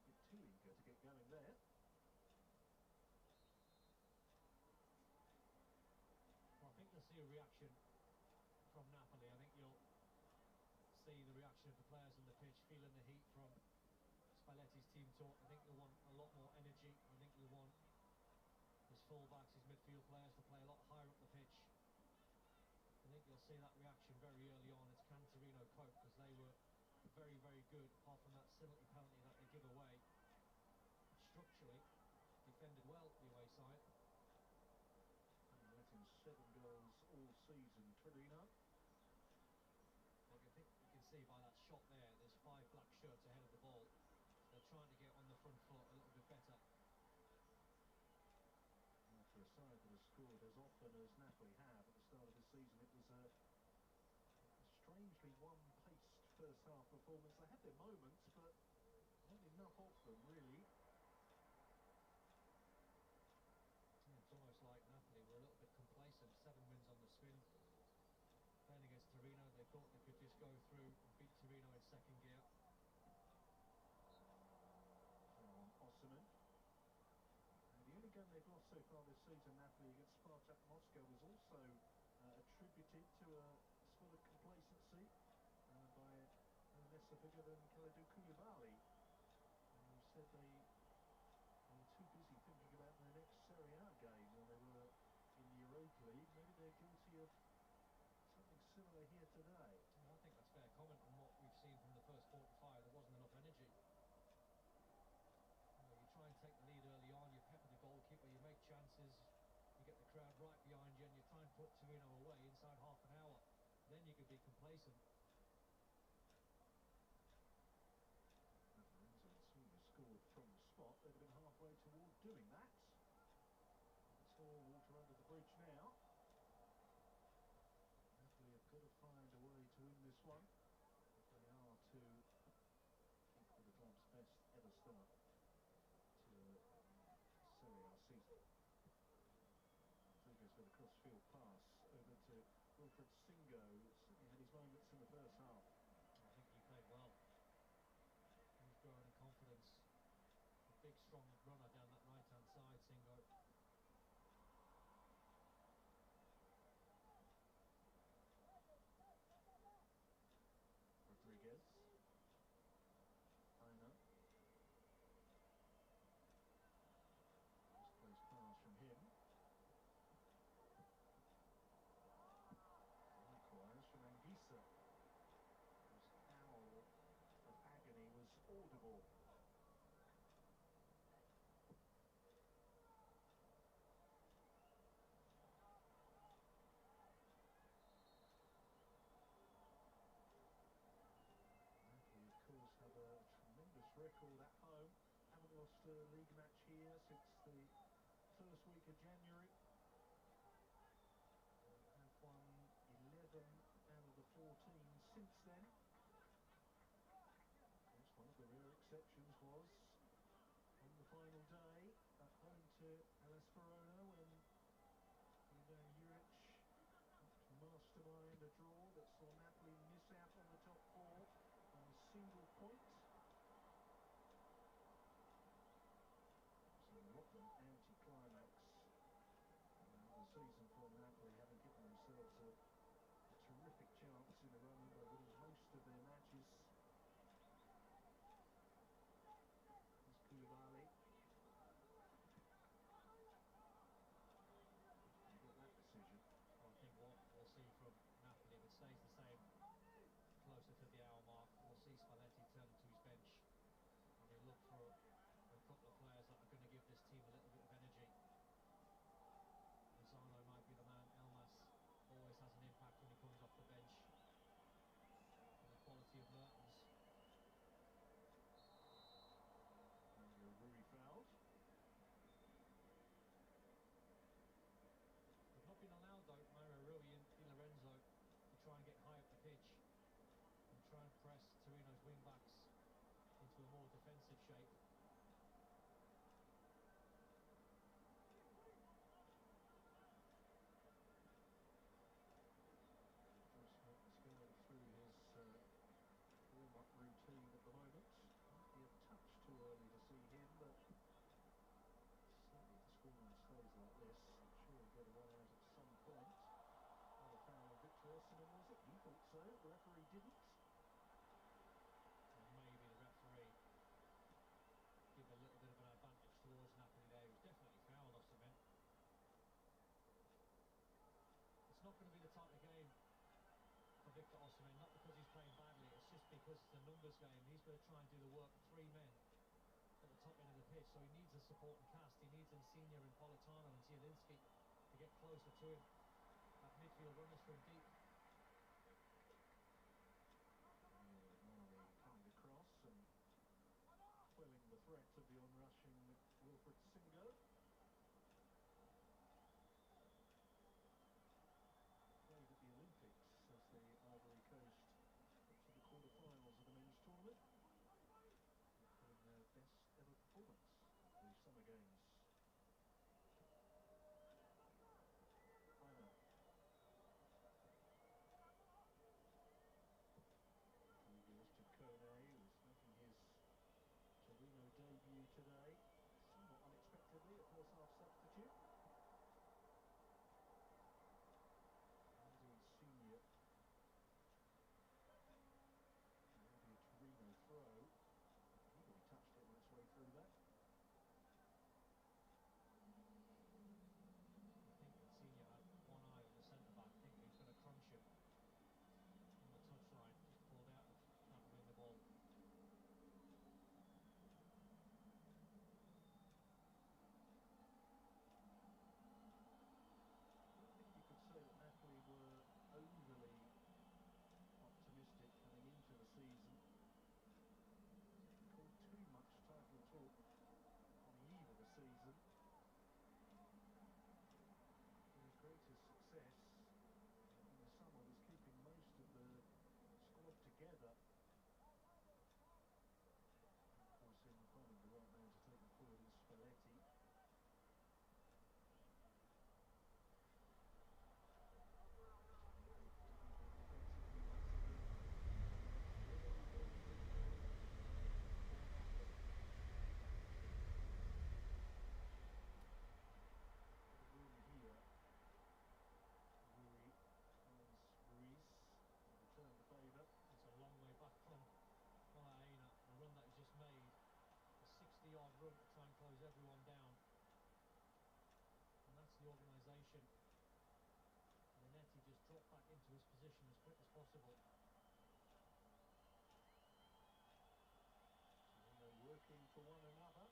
A bit too eager to get going there. Well, I think you'll see a reaction from Napoli. I think you'll see the reaction of the players on the pitch, feeling the heat from Spalletti's team talk. I think you'll want a lot more energy. I think you'll want his full-backs, his midfield players to play a lot higher up the pitch. I think you'll see that reaction very early on. It's can Torino cope, because they were very, very good, apart from that silly penalty that they give away. Structurally, defended well, the away side. Let him 7 goals all season, Torino. Well, you can see by that shot there, there's 5 black shirts ahead of the ball. They're trying to get on the front foot a little bit better. For a side that has scored as often as Napoli have at the start of the season, it was a strangely one-paced first half performance. They had their moments, but not enough of them, really. Yeah, it's almost like Napoli were a little bit complacent. 7 wins on the spin. Playing against Torino, they thought they could just go through and beat Torino in second gear. From Osimhen. The only game they've lost so far this season, Napoli, against Spartak Moscow, was also attributed to a spell of complacency by no lesser figure than Kalidou Koulibaly, who said they were too busy thinking about their next Serie A game when they were in the Europa League. Maybe they're guilty of something similar here today. I think that's fair comment on what we've seen from the first 45. There wasn't enough energy. You try and take the lead early on, you pepper the goalkeeper, you make chances, you get the crowd right behind you, and you try and put Torino away inside half an hour. Then you can be complacent. Lorenzo Insigne scored from the spot. They'd have been halfway toward doing that. It's all water under the bridge now. Napoli have got to find a way to win this one if they are to equal the club's best ever start to Serie A season. Rodriguez with a cross-field pass over to Wilfred Singo. Certainly had his moments in the first half. I think he played well. He's growing in confidence. A big, strong runner down that lost a league match here since the first week of January. Have won 11 out of the 14 since then. Of course, one of the rare exceptions was on the final day at home to Hellas Verona when Ivan Juric helped mastermind a draw that saw Napoli miss out on the top four by a single point. It's a rotten anti-climax the season for Napoli, having given themselves a terrific chance in a run by winning most of their matches. There's Koulibaly. Get that decision. Well, I think what we'll see from Napoli, if it stays the same closer to the hour mark, we'll see Spalletti turn to his bench and he'll look for a couple of players that are going to give this team a little bit of energy. Lozano might be the man. Elmas always has an impact when he comes off the bench. And the quality of Mertens. Rui fouled. They've not been allowed though, Mario Rui and Di Lorenzo, to try and get high up the pitch and try and press Torino's wing backs into a more defensive shape. He's going through his warm-up routine at the moment. Might be a touch too early to see him, but certainly if the scoreline stays like this, I'm sure he'll get a run out at some point. Not a foul on Victor Osimhen, was it? He thought so. The referee didn't. And maybe the referee give a little bit of an advantage towards Napoli there. He was definitely fouled, Osimhen. It's not going to be the type of game for Victor Osimhen, not because he's playing badly, it's just because it's a numbers game. He's going to try and do the work of three men at the top end of the pitch, so he needs a supporting cast. He needs Insigne and Politano and Zielinski to get closer to him. That midfield runners from deep. Mane coming across and quelling the threat of the onrushing Wilfred Singo. Played at the Olympics as the Ivory Coast got to the quarter-finals of the men's tournament, putting their best ever performance at the Summer Games. Final. He goes to Kone, who's making his Torino debut today, somewhat unexpectedly, a first-half substitute. Insigne. That'll be a Torino throw. Nobody touched it on its way through that. I think Insigne had one eye on the centre-back, thinking he was going to crunch him on the touchline, just pulled out of trying to win the ball. I don't think you could say that Napoli were overly optimistic coming into the season. Called too much title talk on the eve of the season. Their greatest success in the summer was keeping most of the squad together. Of course, in finding the right man to take them forward is Spalletti. It's a long way back from Aina, the run that he's just made, a 60-yard run to try and close everyone down, and that's the organisation. Linetti just dropped back into his position as quick as possible. So they're working for one another.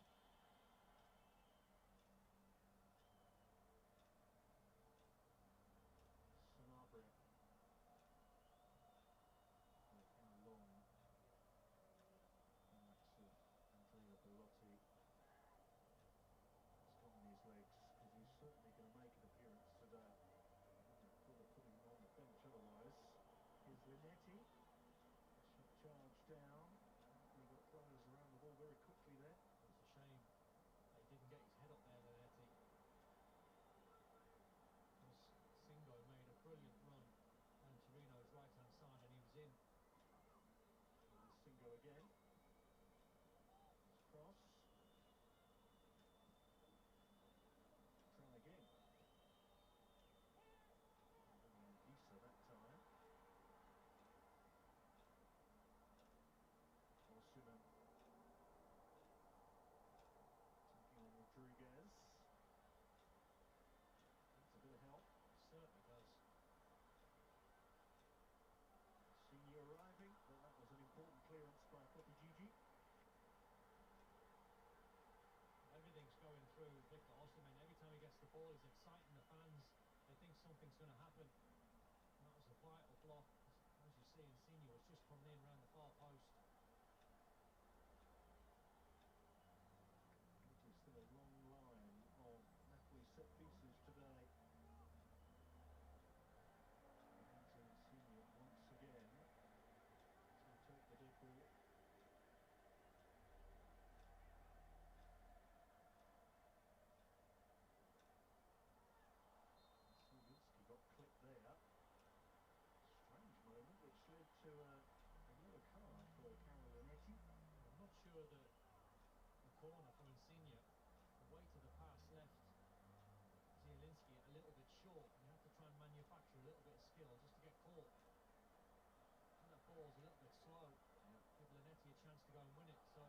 Sanabria. How long the likes of Andrea Belotti ball. He's exciting the fans. They think something's going to happen. And that was a vital block. As you see, Insigne was just coming in around the far post. It is still a long line of Napoli set pieces today. Lorenzo Insigne once again to take the dead ball. Zielinski got clipped there. Strange moment which led to a yellow card for Carol Linetti. I'm not sure that the corner from Insigne, the weight of the pass left Zielinski a little bit short, and you have to try and manufacture a little bit of skill just to get caught. And that ball's a little bit slow. Give Linetti a chance to go and win it. So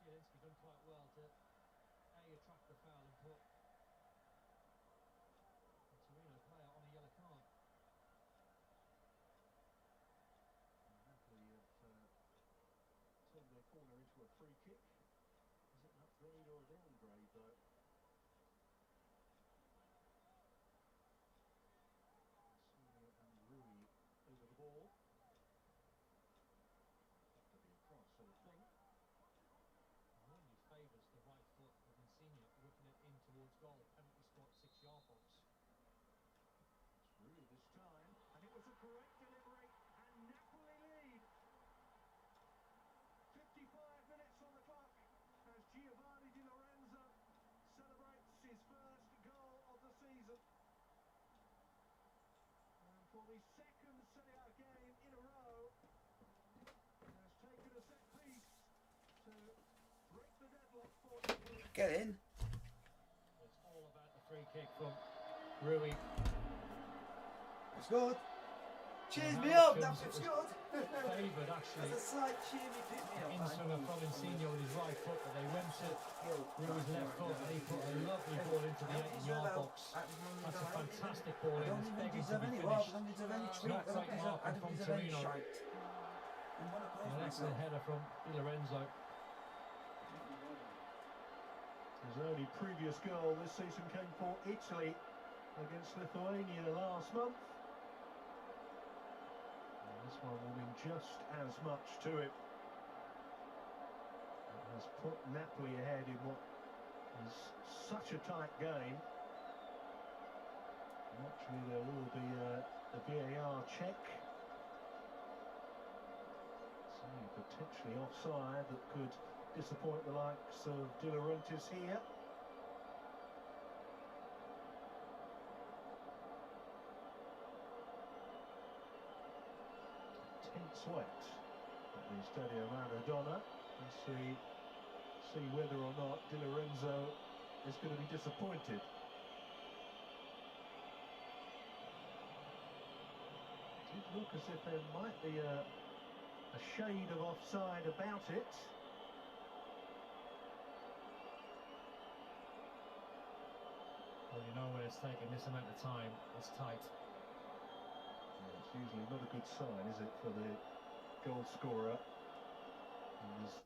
Zielinski done quite well to attract the foul and put a Torino player on a yellow card. Napoli have turned their corner into a free kick. Is it an upgrade or a downgrade though? Serie and Rui over the ball. That could be a cross, I would think. Normally favours the right foot of Insigne, whipping it in towards goal. Penalty spot, 6-yard box. It's Rui this time, and it was a correct delivery, and Napoli lead. 55 minutes on the clock as Giovanni Di Lorenzo celebrates his first goal of the season. And for the second Serie A game in a row, has taken a set piece to break the deadlock for Napoli. Get in. It's all about the free kick from Rui. It's good. Cheers And me how up. Jones That's was good. favoured actually. That's a slight cheer me pick me up. Inswinger from Insigne with his right foot, but they went to Rui's left foot and he put a lovely ball into the 18-yard box. That's a fantastic ball in. It's begging to be finished. Not great marking from Torino. An excellent header from Di Lorenzo. His only previous goal this season came for Italy against Lithuania last month. And this one will mean just as much to it. It has put Napoli ahead in what is such a tight game. Naturally there will be a VAR check. So potentially offside that could disappoint the likes of De Laurentiis here. Tense wet at the Stadio Maradona. We'll see whether or not Di Lorenzo is going to be disappointed. It did look as if there might be a shade of offside about it. Well, you know when it's taking this amount of time, it's tight. Yeah, it's usually not a good sign, is it, for the goal scorer? And there's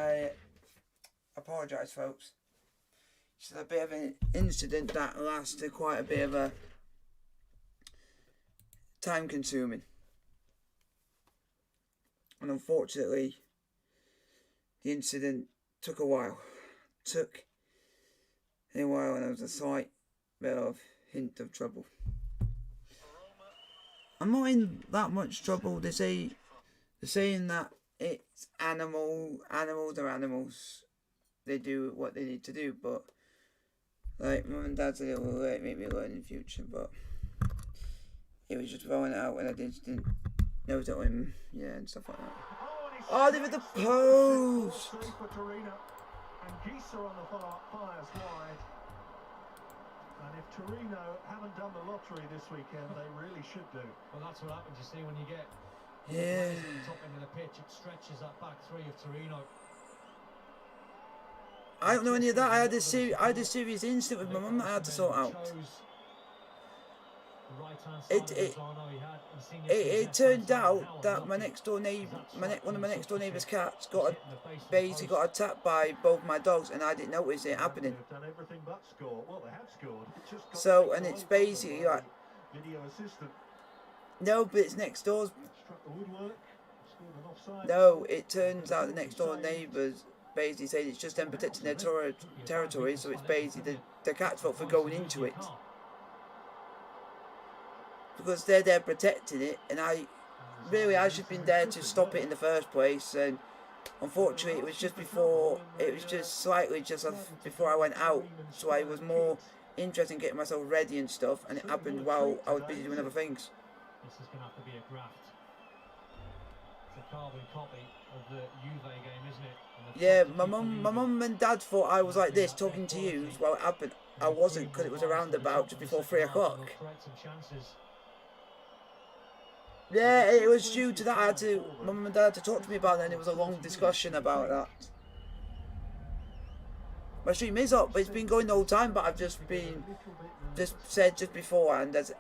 I apologise, folks. It's a bit of an incident that lasted quite a bit of a time consuming. And unfortunately, the incident took a while. And there was a slight bit of hint of trouble. I'm not in that much trouble. They're saying that it's animals are animals. They do what they need to do, but like mum and dad's a little late, make me learn in the future, but it was just throwing it out when I didn't know that and stuff like that. Oh, they were the post! For Torino. And Geese on the fires wide. And if Torino haven't done the lottery this weekend, they really should do. Well, that's what happens, you see, when you get Yeah. at the top end of the pitch, it stretches that back three of Torino. I don't know any of that. I had a serious incident with my mum that I had to sort out. It turned out that my next door neighbour, one of my next door neighbour's cats basically got attacked by both my dogs, and I didn't notice it happening. They've done everything but score. Well, they have scored. It's just got So, to and take it's the ball basically from like, the video assistant. no, but it's next door's. Struck the woodwork. Scored an offside. No, it turns out the next door neighbours basically saying it's just them protecting their territory, so it's basically the cat's fault for going into it. Because they're there protecting it, and I should have been there to stop it in the first place, and unfortunately it was just slightly before I went out, so I was more interested in getting myself ready and stuff, and it happened while I was busy doing other things. This is going to have to be a graft. It's a carbon copy of the Juve game, isn't it? Yeah, my mum and dad thought I was like this, talking to you while it happened. I wasn't, because it was around about just before 3 o'clock. Yeah, it was due to that. Mum and dad had to talk to me about it, and it was a long discussion about that. My stream is up, but it's been going the whole time, but I've just said just beforehand as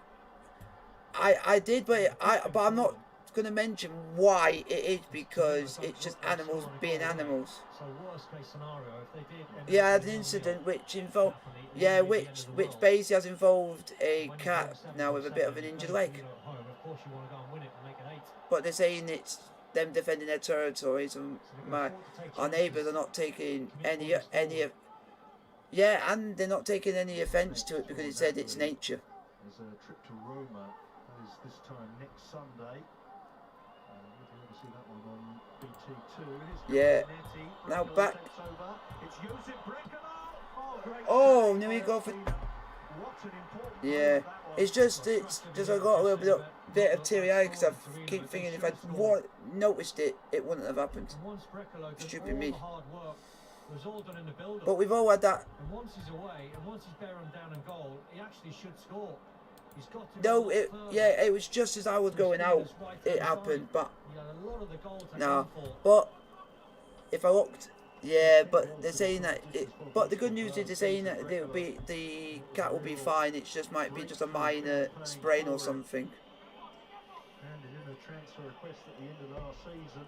I did, but I'm not going to mention why it is, because it's just animals being animals. So worst case scenario, if they did. Yeah, I had an incident which involved, which basically has involved a cat now with a bit of an injured leg. But they're saying it's them defending their territories, and our neighbours are not taking any and they're not taking any offence to it, because it said it's nature. There's a trip to Roma. That is this time next Sunday. You'll be able to see that one on BT2. Yeah. Now back. Oh, now we go for. Yeah, it's just I got a little bit of teary-eyed, because I keep thinking if I'd noticed it, it wouldn't have happened. Stupid me. But we've all had that. And once he's away, and once he's bearing down in goal, he actually should score. He's got to No, it was just as I was going out, it happened, but no. But if I looked, but they're saying that but the good news is they're saying that the cat will be fine. It just might be just a minor sprain or something. Handed in a transfer request at the end of last season.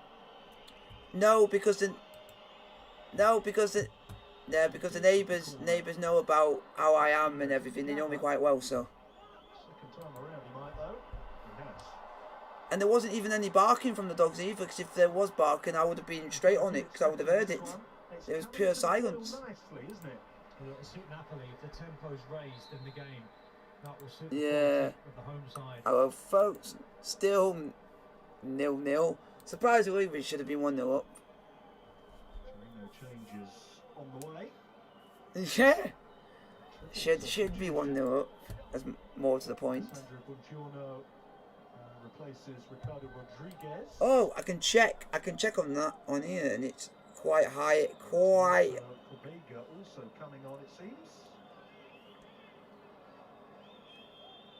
Because the neighbours know about how I am and everything. They know me quite well, so. Second time around he might though. He has. And there wasn't even any barking from the dogs either, because if there was barking, I would have been straight on it, because I would have heard it. It was pure silence. Nicely, isn't it? Well, it'll suit Napoli if the tempo's raised in the game. That will suit Yeah. the home side. Hello, folks. Still 0-0. Surprisingly, we should have been 1-0 up. Torino changes on the way. Yeah. Should be 1-0 up. That's more to the point. Sandro Buongiorno replaces Ricardo Rodriguez. Oh, I can check on that on here, and it's quite high. Vega also coming on, it seems.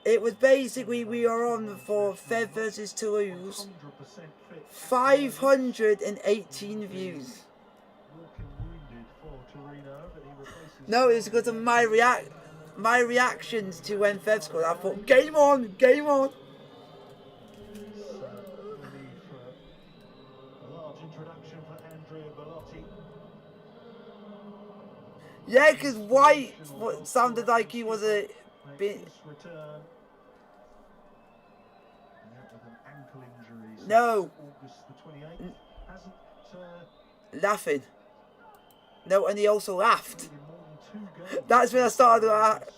It was basically we are on for Fev versus Toulouse. 518 views. No, it's because of my reactions to when Fev scored. I thought, game on, game on. A large introduction for Andrea Bellotti. Yeah, because White sounded like he was a bit. Makes his return. Out with an ankle injury since No. August the 28th. Hasn't Laughing. No, and he also laughed. played in more than 2 games. That's when I started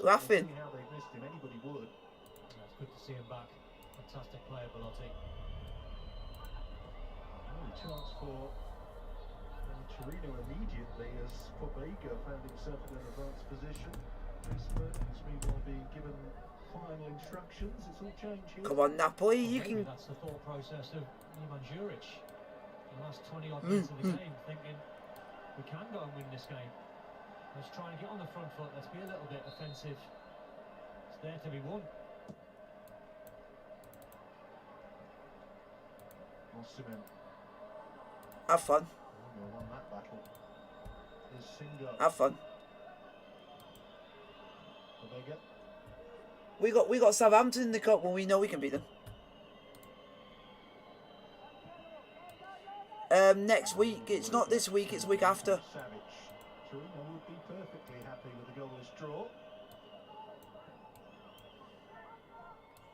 laughing. See how they've missed him. Anybody would. Yeah, it's good to see him back. Fantastic player, Belotti. Only chance for Torino immediately as Pobega found himself in an advanced position. Chris Mertens meanwhile being given final instructions. It's all changed here. Come on, Napoli, you Maybe can. that's the thought process of Ivan Juric. The last 20 odd minutes of the game, thinking we can go and win this game. Let's try and get on the front foot. Let's be a little bit offensive. It's there to be won. Osimhen Have fun. won that battle. Is Singo. Have fun. Pobega. We got Southampton in the cup when we know we can beat them. Next week. It's not this week. It's the week after. Savage. Torino would be perfectly happy with a goalless draw.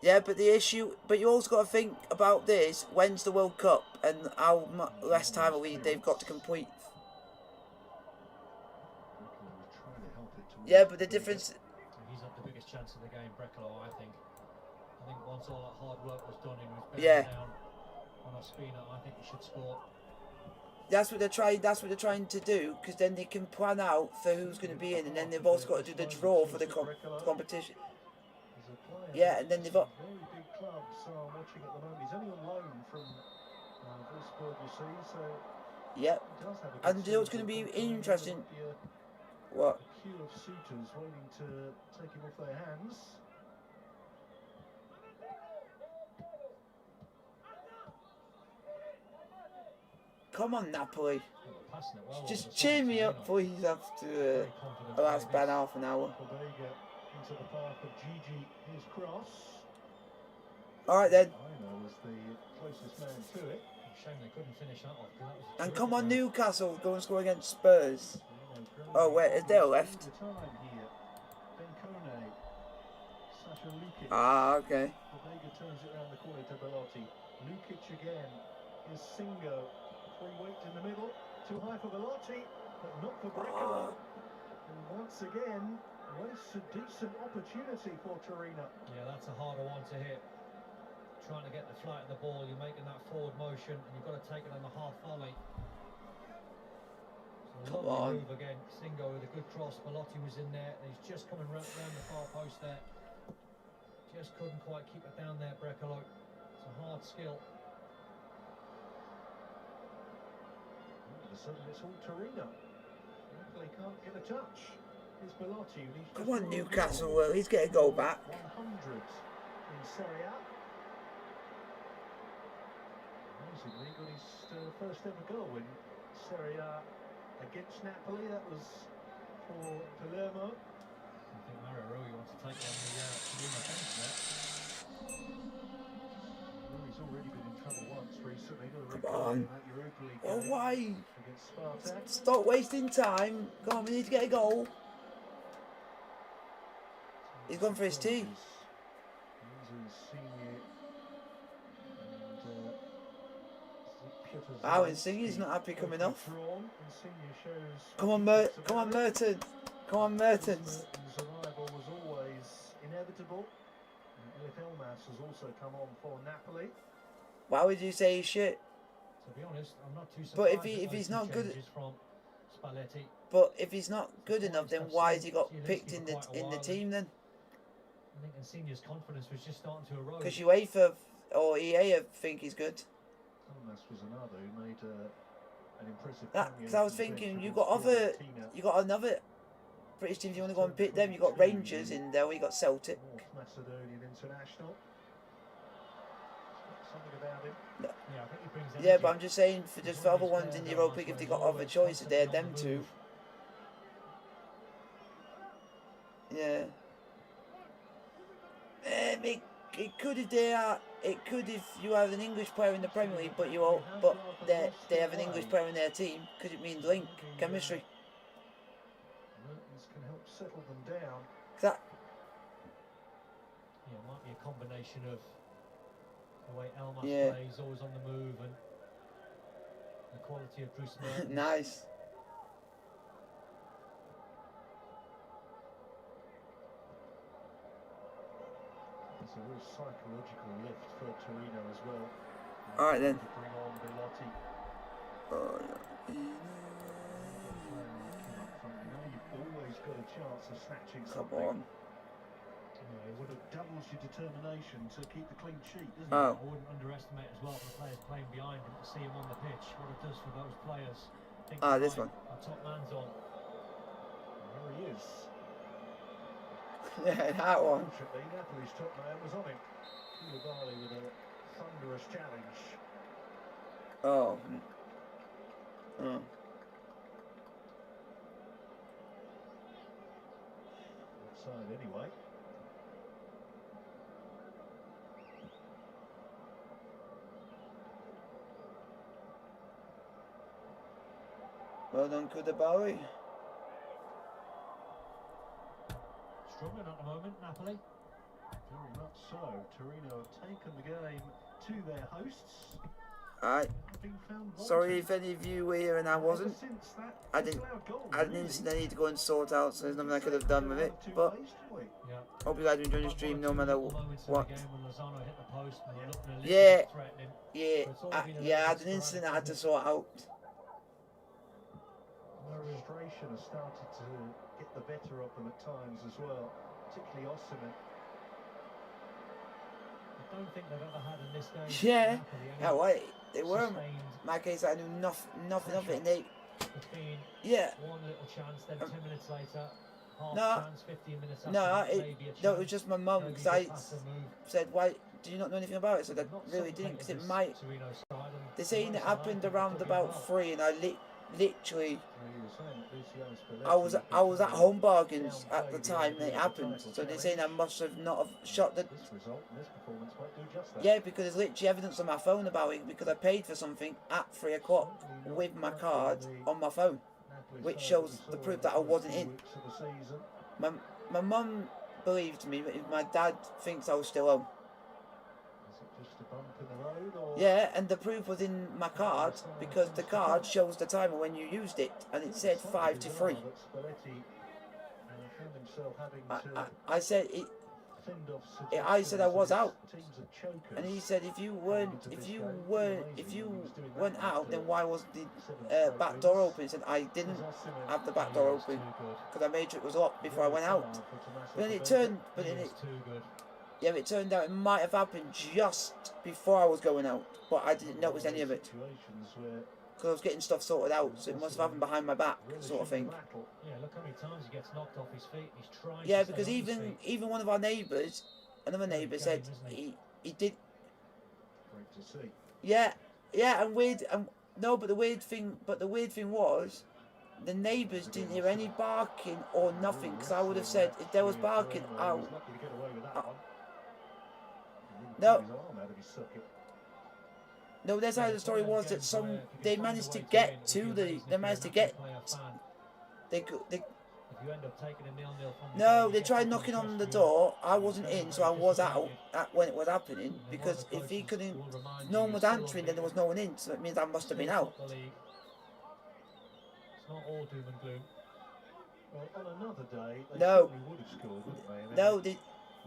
Yeah, but the issue. But you also got to think about this. When's the World Cup and how less time they've got to complete. Yeah, but the difference. He's had the biggest chance in the game, Brecalo, I think. I think once all that hard work was done, he was bearing down on Ospina. I think he should score. That's what they're trying. That's what they're trying to do, because then they can plan out for who's going to be in, and then they've also got to do the draw for the competition. Yeah, and then they've got. Very big clubs are watching at the moment. He's only on loan from Wolfsburg, you see, so. Yeah, he does have a good and you know what's going to be interesting? What? A queue of suitors waiting to take him off their hands. Come on, Napoli. Passing it well. Just cheer me up, please, after the last about half an hour. Pobega into the path of Gigi, his cross. All right then. Ino was the closest man to it. Shame they couldn't finish that off. That was And come on, Newcastle, go and score against Spurs. Oh wait, is they left? Ah, okay. Pobega turns it around the corner to Belotti. Lukic again. Here's Singo. Free weight in the middle. Too high for Belotti, but not for Brecalo. And once again, wastes a decent opportunity for Torino. Yeah, that's a harder one to hit. Trying to get the flight of the ball, you're making that forward motion, and you've got to take it on the half volley. So Come on. Move again. Singo with a good cross. Belotti was in there, and he's just coming round the far post there. Just couldn't quite keep it down there, Brecalo. It's a hard skill. Suddenly it's all Torino. Napoli can't get a touch. Here's Belotti. Come on, Newcastle, well, he's getting a goal back. 100 in Serie A. Amazingly, got his first ever goal in Serie A against Napoli. That was for Palermo. I think Mario Rui wants to take on the Torino bench there. He's already been in trouble once recently. Come on. Oh, why? Against Spartak. Stop wasting time. Come on, we need to get a goal. He's gone for his tee. Wow, Insigne's not happy coming off. Come on, come on, Mertens. Come on, Mertens. Arrival was always inevitable. Elif Elmas has also come on for Napoli. Why would you say he's shit? To be honest, I'm not too But surprised. if he's not good, from Spalletti. but if he's not good enough, then why has he got picked in the team then? I think Insigne's confidence was just starting to erode. Because UEFA or EA think he's good. Elmas was another who made an impressive. Because I was thinking, you got another British teams. You want to go and pick them? You got Rangers in there. We got Celtic. North Macedonian international. Something about him. Yeah, I think he brings Yeah, energy. but I'm just saying for other ones in Europa League, if they got other choices, they're them two. Yeah. It could if they are. It could if you have an English player in the Premier League, but they have an English player in their team because it means link chemistry. settled them down. That, Yeah, it might be a combination of the way Elmas Yeah. plays, always on the move, and the quality of Bruce Mertens. nice. It's a real psychological lift for Torino as well. All right then. To bring on Bellotti. Oh, Playing up front, you know you've always got a chance of snatching come something. on. Yeah, it would have doubles your determination to keep the clean sheet, doesn't Oh. I wouldn't underestimate as well the players playing behind him to see him on the pitch, what it does for those players. Think, This right, one. our top man's on. it? There he is. Yeah, that one. Unfortunately, Napoli's top man was on him. Koulibaly with a thunderous challenge. Oh. Oh. Offside anyway. Well done, Koulibaly. Struggling at the moment, Napoli. Very much so. Torino have taken the game to their hosts. Alright. Have been found Sorry wanting. if any of you were here and I Ever wasn't. since that I didn't- disallowed goal, I had an really. incident I need to go and sort out, so there's nothing I could have done with it. Too But hastily. Yeah. hope you guys are enjoying the stream no matter what. When Lozano hit the post and they were looking a little Yeah. bit threatening. Yeah, yeah, I had an incident I had to sort out. Frustration has started to get the better of them at times as well, particularly Osimhen. I don't think they've ever had in this game. Yeah. Napoli, any Yeah, wait, they weren't. sustained- In my case, I knew nothing of it, and they, It's been yeah. one little chance, then 10 minutes later, half No. chance, 15 minutes after No, that, it, maybe a chance. no, it was just my mum, maybe because a I pass and move. said, why, do you not know anything about it? So I Not really didn't, because it suffocated might, this Torino side, and they're saying it most of happened them around took it about well. 3, and I literally, Well, you were saying that Luciano Spalletti I was at became home bargains downplayed at the time that it the happened, title so they're saying I challenge. must have not have shot the, This result and this performance might do just that. yeah, because there's literally evidence on my phone about it, because I paid for something at 3 o'clock with my card on my phone, Napoli which side shows we the saw proof in that I first wasn't few in. weeks of the season. My mum believed me, but my dad thinks I was still home. Is it just a bump in the road or? Yeah, and the proof was in my card, because the card shows the timer when you used it, and it said 5 to 3. That Spalletti found himself having to I said it, fend off I said I was suggestions out. that teams are chokers. and he said if you weren't out, then why was the back door open? He said I didn't have the back door open because I made sure it was locked before I went out. But then it turned, but then He is too good. it turned out it might have happened just before I was going out, but I didn't notice any of it because I was getting stuff sorted out, so it must have happened behind my back, sort of thing. Yeah, look how many times he gets knocked off his feet. He's trying. Yeah, to stay because on his feet. even one of our neighbours, another Great neighbour game, said isn't he he? did. Great to see. Yeah, and weird, no, but the weird thing was, the neighbours didn't hear any barking or nothing, because I would have said if there was barking, I out. was lucky to get away with that one. No. His arm out of his socket. No, their side of the story was that they managed to get to they If you end up taking a 0-0 from the no, game, they you tried get knocking on the just door. I wasn't in, so I was out when it was happening, because if he couldn't, no one was answering, then there was no one in, so it means I must have been out. It's not all doom and gloom. Well, on another day, they No. certainly would have scored, wouldn't they? I mean, No,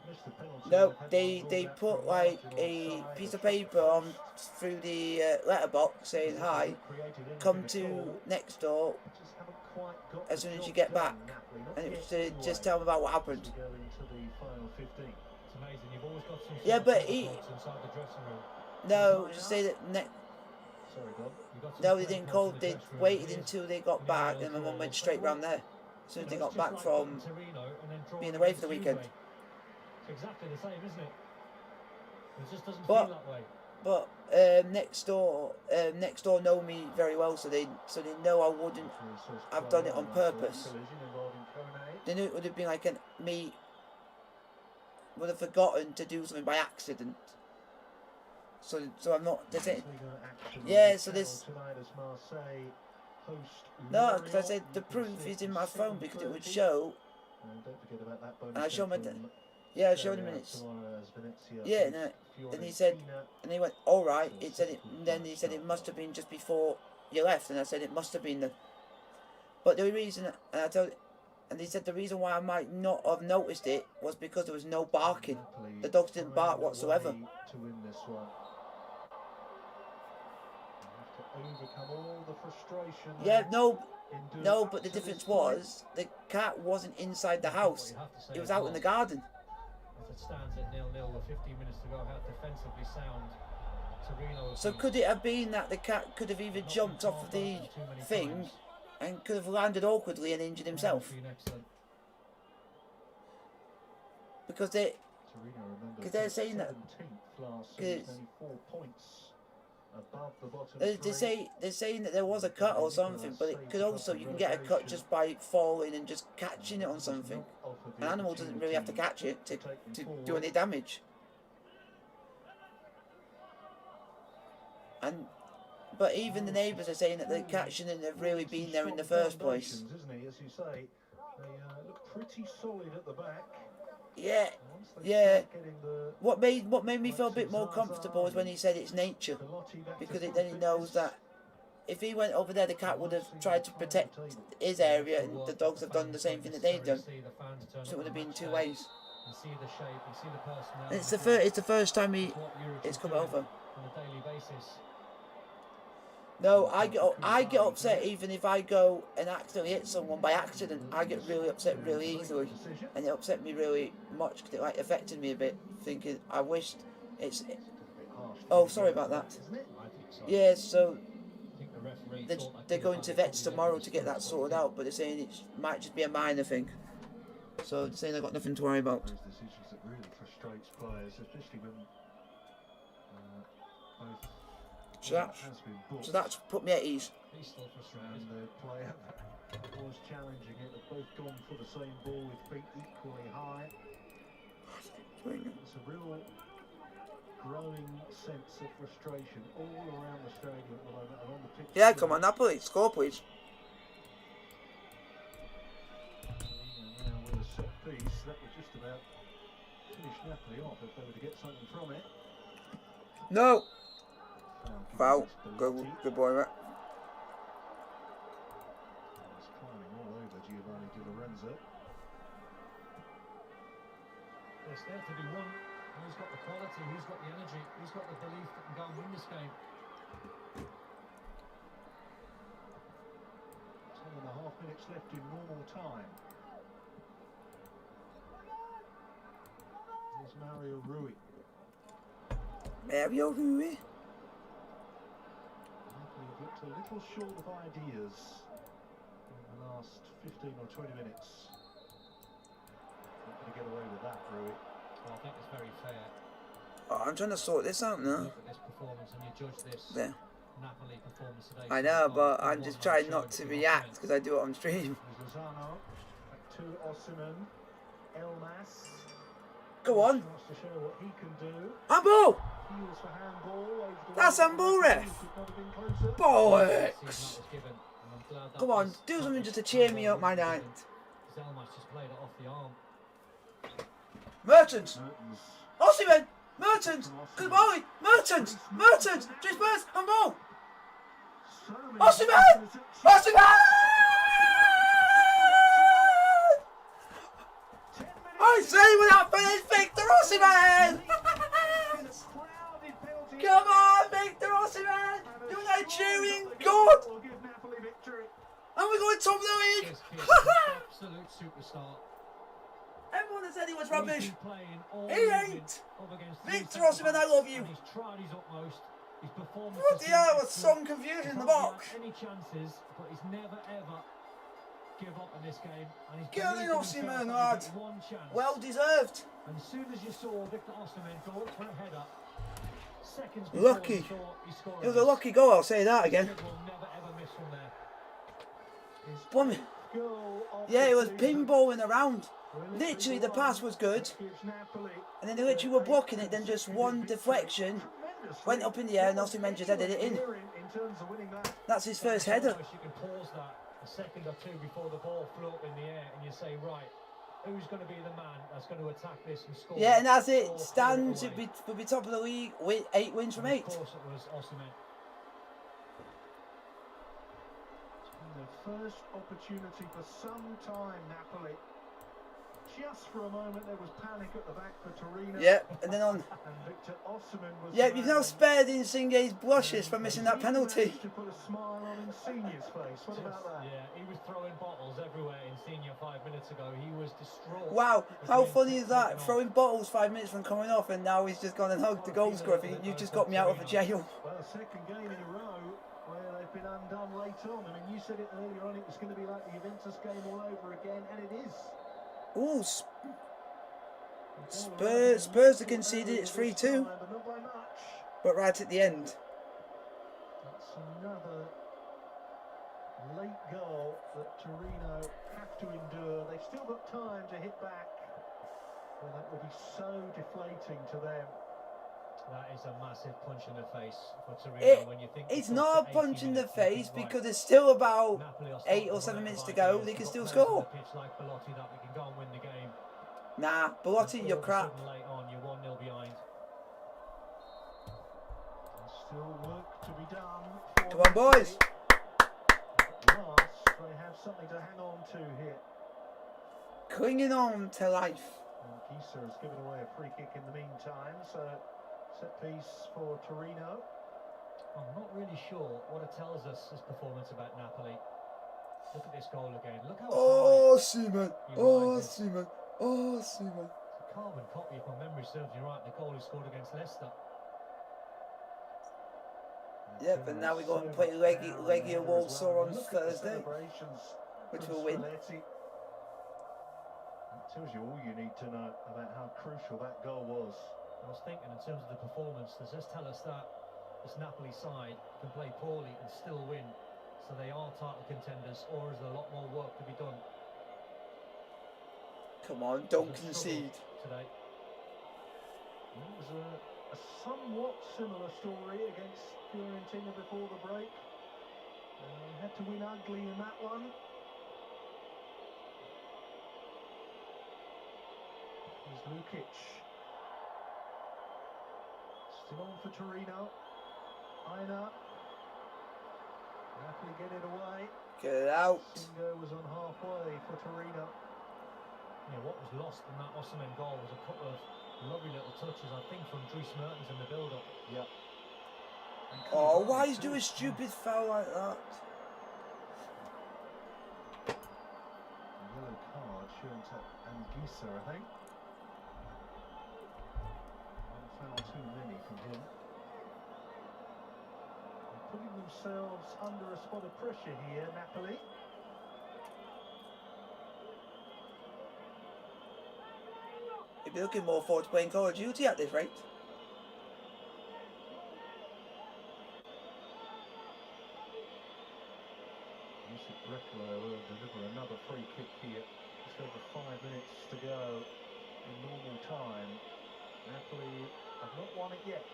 missed the penalty, no, had they one they ruled out put for like margin a offside, piece of a shot paper on post, through the letterbox saying hi, created anything come at to all, next door just haven't quite got as the soon as you job get done, back, Napoli, not and it yet was to anyway, just tell me about what as happened. we go into the final 15. It's amazing. You've always got some Yeah, sort but of he- talks inside the dressing room. No, just say that Sorry, Bob. You've got some no, they clear didn't talks call. in the They dressing room. waited Here's until they got back, and my mum went straight round there. As soon as they It's got just back like from beating Torino and then drawing being away for the against weekend. Juve. It's exactly the same, isn't it? It just doesn't But- feel that way. But next door know me very well, so they know I wouldn't. I've done it on purpose. They knew it would have been like me would have forgotten to do something by accident. So I'm not. They're saying, yeah, so this. No, because I said the proof is in my phone because it would show And don't forget about that bonus And I showed him, from yeah, I showed him, Serie and A it's, tomorrow as Venezia yeah, face and he said, Fiorentina. and he went, all right. It said it, and then he said it must have been just before you left, and I said it must have been the. But the reason, and I told, and he said the reason why I might not have noticed it was because there was no barking. Napoli The dogs didn't bark find a whatsoever. way to win this one. They have to overcome all the frustration. Yeah, no, endure no, up but the to this difference point. was the cat wasn't inside the house. What you have to say It was as out well, in the garden. As it stands at 0-0 with 15 minutes to go, how defensively sound Torino have So been. could it have been that the cat could have either Not jumped been off of far the broken too many thing times. and could have landed awkwardly and injured himself? Been excellent. Because they, Torino, remember, because they're saying that 17th last season, only 4 points above the bottom three. they're saying that there was a cut or something, but it could also, you can get a cut just by falling and just catching it on something. An animal doesn't really have to catch it to do any damage. And but even the neighbours are saying that the cat shouldn't have really been there in the first place. Isn't he? As you say, they look pretty solid at the back. Yeah, Once they yeah. start getting the What made me feel a bit more comfortable is when he said it's nature, Belotti back to because full then he knows fitness. that if he went over there, the cat would have tried to protect his area, and the dogs have done the same thing that they've done. So it would have been two ways. And see the shape, and see the personality. And it's the first time It's what Europe it's is come doing over. on a daily basis. No, I get upset even if I go and accidentally hit someone by accident. I get really upset really easily, and it upset me really much because it like affected me a bit. Thinking I wished it's. Oh, sorry about that. I think so. Yeah, so I think the referee they're, thought that they're could going have to had vets probably tomorrow led to get that sorted out, but they're saying it might just be a minor thing. So they're saying they've got nothing to worry about. Those decisions that really frustrates players, especially when both So that's, has been booked so that's put me at ease. He's still frustrated. and the player was challenging it. They've both gone for the same ball with feet equally high. It's a real growing sense of frustration all around the stadium at the moment and on the pitch. Yeah, come on, Napoli, score please. Now with a set piece, that would just about finish Napoli off if they were to get something from it. No. Foul. Foul. Good boy, right? He's climbing all over Giovanni Di Lorenzo. It's there to be won. Who's got the quality? Who's got the energy? Who's got the belief that can go and win this game? 10.5 minutes left in normal time. Here's Mario Rui. Mario Rui. Napoli have looked a little short of ideas in the last 15 or 20 minutes. Not going to get away with that, Rui. Well, I think it's very fair. Oh, I'm trying to sort this out now. Look at this performance and you judge this There. Napoli performance today. I know, but I'm just trying not to react because I do it on stream. There's Lozano. Back to Osimhen. Elmas. Go on. Wants to show what he can do. Handball! Feels for handball. Over the That's line. handball, ref. Could not have been closer. Bollocks! Come on, do something just to cheer me up my night. Zelmas just played it off the arm. Mertens! Mertens. Osimhen! Mertens! Good boy! Mertens! Mertens! Just burst! Handball! So many Osimhen! chances. Osimhen! 10 minutes. I say without finish, Victor Osimhen! Crowded penalty. Come on, Victor Osimhen! You're like cheering God! Will give Napoli victory. And we're going top of the league! This kid is an absolute superstar. Everyone that said he was He's rubbish. been playing all He evening ain't. up against Victor three Osimhen, I centre-backs, love you. and he's tried his utmost. His performance What has the been hell was excellent. some confusion in He's the hardly box? had any chances, but he's never ever give up in this game. And he's Get in, believed in himself Osimhen, that lad. he's got one chance. Well deserved. And as soon as you saw Victor Osimhen go up for a header, seconds before Lucky. you saw he scored, It was a lucky goal, I'll say that again. He will never ever miss from there. Blimey. Goal of Yeah, the it was season. pinballing around. Brilliantly Literally, the won. pass was good. Gives Napoli And then they literally were blocking it, then just one deflection went up in the air and Osimhen just headed it in. In terms of winning that. That's his first header. Almost you can pause that a second or two before the ball flew up in the air and you say, right, who's going to be the man that's going to attack this and score. Yeah, and that's or it. clear it Stands away. will be top of the league with 8 wins from And 8. of course it was Osimhen. The first opportunity for some time, Napoli. Just for a moment, there was panic at the back for Torino. Yeah, and then on. And Victor Osimhen was Yeah, the you've man. now spared Insigne's blushes for missing that He penalty. managed to put a smile on Insigne's face. What about that? Yeah, he was throwing bottles everywhere in Senior 5 minutes ago. He was distraught. Wow, how Between funny is taking that? off. Throwing bottles 5 minutes from coming off, and now he's just gone and hugged the goal scorer. You just got me out of a jail. Well, second game in a row where they've been undone late on. I mean, you said it earlier on, it was going to be like the Juventus game all over again, and it is. Ooh, Spurs have conceded. It's 3-2, But not by much. but right at the end. That's another late goal that Torino have to endure. They've still got time to hit back, but that will be so deflating to them. That is a massive punch in the face for Torino when you think It's it not a got to punch 80 in the minutes, you think, face right, because there's still about Napoli are 8 or starting 7 to minutes to run go. out of They ideas. can We've still got players on score. the pitch like Belotti that we can go and win the game. Nah, Belotti, And you're all of a crap. sudden late on, you're 1-0 behind. There's still work to be done. Come on, boys. At last, they have something to hang on to here. Clinging on to life. And Gisa has given away a free kick in the meantime, so set piece for Torino. I'm not really sure what it tells us, this performance about Napoli. Look at this goal again. Look how Oh, Seaman. He Oh, rises. Seaman. Oh, Seaman. It's a carbon copy, if my memory serves me right, the goal he scored against Leicester. Yep, and now we go and play Legia Warsaw on Thursday, which will win. That tells you all you need to know about how crucial that goal was. I was thinking in terms of the performance, does this tell us that this Napoli side can play poorly and still win? So they are title contenders, or is there a lot more work to be done? Come on, don't They've concede. struggled today. It was a somewhat similar story against Fiorentina before the break. Had to win ugly in that one. Here's Lukic. Still on for Torino. Aina. Napoli get it away. Get it out. Singo was on halfway for Torino. Yeah, what was lost in that Osimhen goal was a couple of lovely little touches, I think, from Dries Mertens in the build-up. Yeah. Oh, why is do a stupid foul like that? Yellow card shown to Anguissa, I think. One foul too many from him. They're putting themselves under a spot of pressure here, Napoli. You'd be looking more forward to playing Call of Duty at this rate. Brecalo will deliver another free kick here. Just over 5 minutes to go in normal time. Napoli have not won it yet.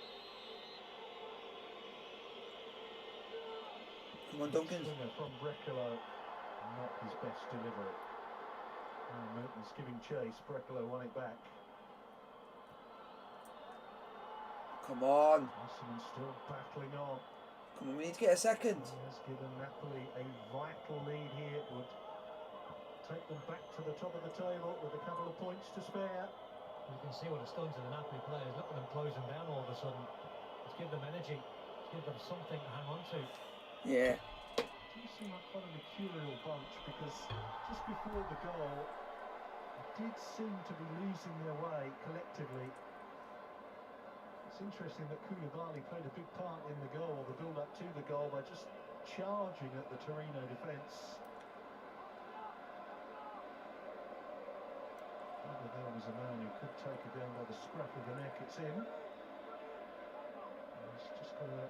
Come on, Duncan. Swinger from Brecalo, not his best delivery. Mertens giving chase. Brecalo won it back. Come on. Osimhen still battling on. Come on, we need to get a second. He has given Napoli a vital lead here. It would take them back to the top of the table with a couple of points to spare. You can see what it's done to the Napoli players. Look at them closing down all of a sudden. It's given them energy. It's given them something to hang on to. Yeah. Do seem like quite a mercurial bunch because just before the goal, they did seem to be losing their way collectively. It's interesting that Koulibaly played a big part in the goal, the build-up to the goal, by just charging at the Torino defence. Whether there was a man who could take it down by the scruff of the neck, it's him. He's just got a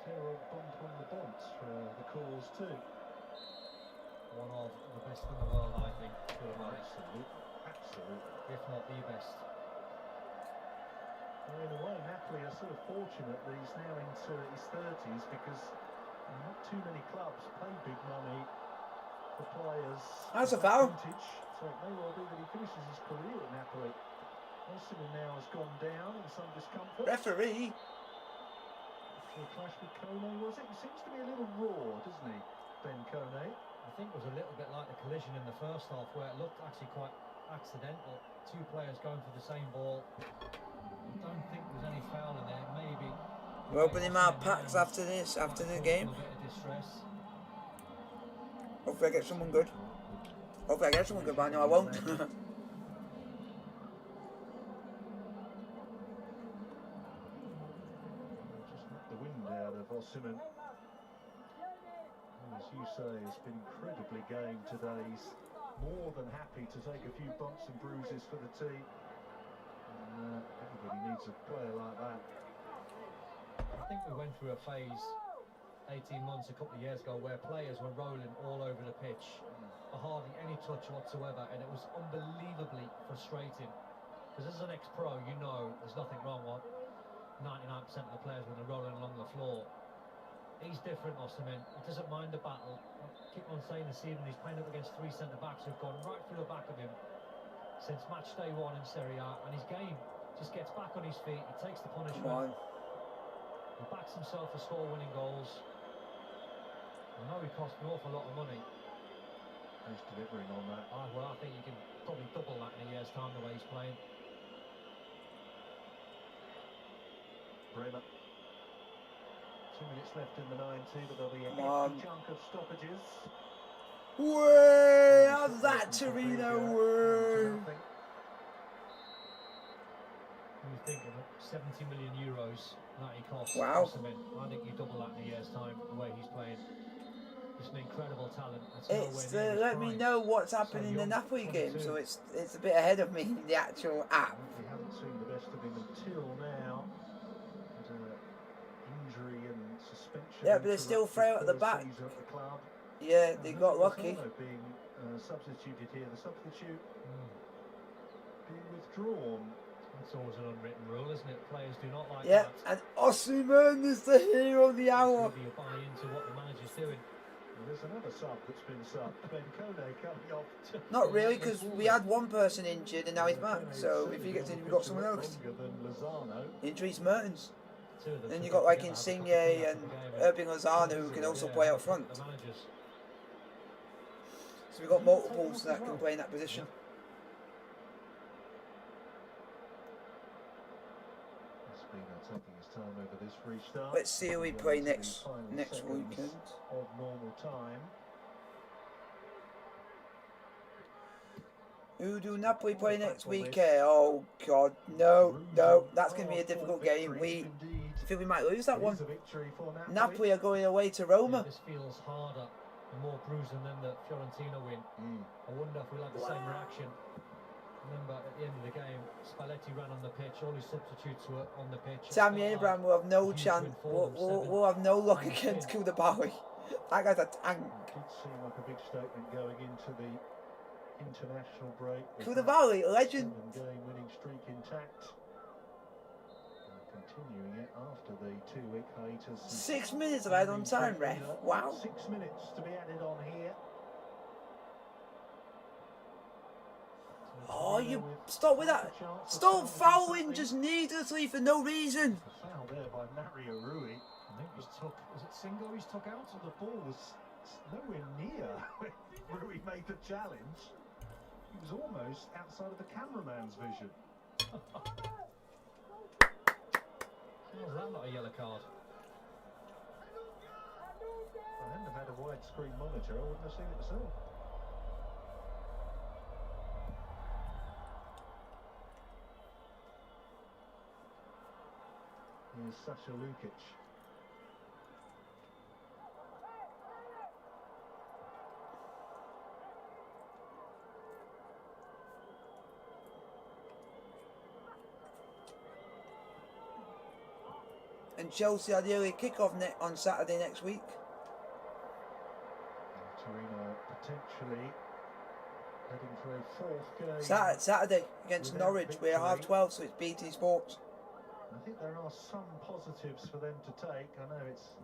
fair old bump on the bonds for the cause too. One of the best in the world, I think. Absolutely, absolutely. If not the best. Well, in a way, Napoli are sort of fortunate that he's now into his 30s because not too many clubs pay big money for players. That's a of that foul. vintage, so it may well be that he finishes his career at Napoli. Osimhen now has gone down in some discomfort. Referee. After a clash with Kone, was it? He seems to be a little raw, doesn't he, Ben Kone? I think it was a little bit like the collision in the first half where it looked actually quite accidental. Two players going for the same ball. I don't think there's any foul in there. Maybe. We're opening our packs after this, after the game. A bit of distress. Hopefully I get someone good. Hopefully I get someone good, but I know I won't. Just knocked the wind out of Osimhen. As you say, has been incredibly game today. He's more than happy to take a few bumps and bruises for the team. And, everybody needs a player like that. I think we went through a phase 18 months, a couple of years ago, where players were rolling all over the pitch, hardly any touch whatsoever, and it was unbelievably frustrating. Because as an ex-pro, you know there's nothing wrong with 99% of the players when they're rolling along the floor. He's different, Osimhen. He doesn't mind the battle. I keep on saying this evening, he's playing up against three centre-backs who've gone right through the back of him since match day one in Serie A, and his game just gets back on his feet. He takes the punishment. He backs himself for score-winning goals. I know he cost an awful lot of money. He's delivering on that. Well, I think you can probably double that in a year's time the way he's playing. Bremer. 2 minutes left in the 90, but there'll be a hefty chunk of stoppages. Way! How's that, Torino? Way! You think of it, 70 million euros that he costs. Wow. I think you double that in a year's time the way he's playing. Just an incredible talent. It's let me know what's happening in the Napoli game, so it's a bit ahead of me in the actual app. We haven't seen the best of him until now. Injury and suspension. Yeah, but they're still frail at the back. Yeah, they got lucky. Being substituted here, the substitute being withdrawn. That's always an unwritten rule, isn't it? Players do not like that. Yeah, and Osimhen is the hero of the hour. You buy into what the manager's doing. Well, there's another sub that's been subbed. Ben Kone coming off. Not really, because we had one person injured and now he's back. So if he gets injured, we've got someone else. Injuries Mertens. Then you got like Insigne and Irving Lozano who can also play up front. So we've got multiples that can play in that position. Taking his time over this restart. Let's see who we play next weekend. Of normal time. Who do Napoli play next weekend? Oh God, no, that's going to be a difficult game. I think we might lose that one. Napoli are going away to Roma. Yeah, this feels harder and more bruising than the Fiorentina win. I wonder if we'll have the same reaction. Remember, at the end of the game, Spalletti ran on the pitch, all his substitutes were on the pitch. Tammy Abraham will have no chance, we'll have no luck against Koulibaly. That guy's a tank. It did seem like a big statement going into the international break. Koulibaly, legend. 7-game winning streak intact. And continuing it after the 2-week hiatus. 6 minutes of added on time, ref. Wow. 6 minutes to be added on here. Oh, you stop with that. Stop fouling just needlessly for no reason. A foul there by Mario Rui. I think he's took, is it Singo he's took out? So the ball was nowhere near when Rui made the challenge. He was almost outside of the cameraman's vision. How is that not a yellow card? If I hadn't have had a widescreen monitor, I wouldn't have seen it myself. Here's Sasha Lukic. And Chelsea are the early kick-off on Saturday next week. Torino potentially heading for a fourth game. Saturday against Norwich. We're 12:30, so it's BT Sports. I think there are some positives for them to take. I know it's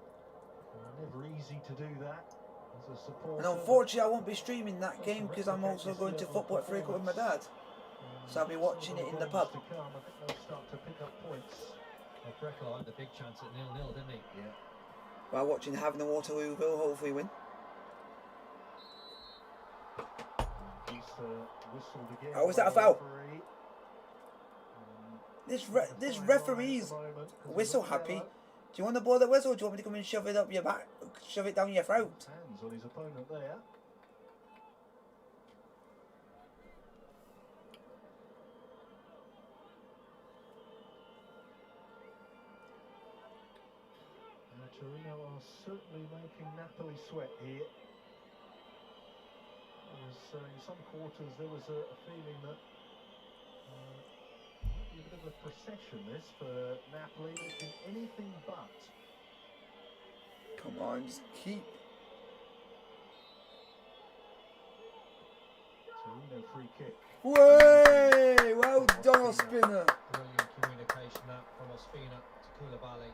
never easy to do that. As a supporter, And unfortunately, I won't be streaming that game because I'm also going to football at 3 o'clock with my dad. So I'll be watching it in the pub. to come, I think they'll start to pick up points. Well, Breckel had the big chance at 0-0, didn't he? Yeah. While watching Having the Waterloo will hopefully win. He's whistled again. Oh, was that a by the foul? referee. This referee's whistle happy. Do you want to blow the whistle or do you want me to come and shove it up your back, shove it down your throat? Hands on his opponent there. Torino are certainly making Napoli sweat here. In some quarters there was a feeling that might be a bit of a procession this for Napoli. They've been anything but. Come on, just keep. Torino free kick. Way! Well done, Ospina. Brilliant communication that from Ospina to Koulibaly.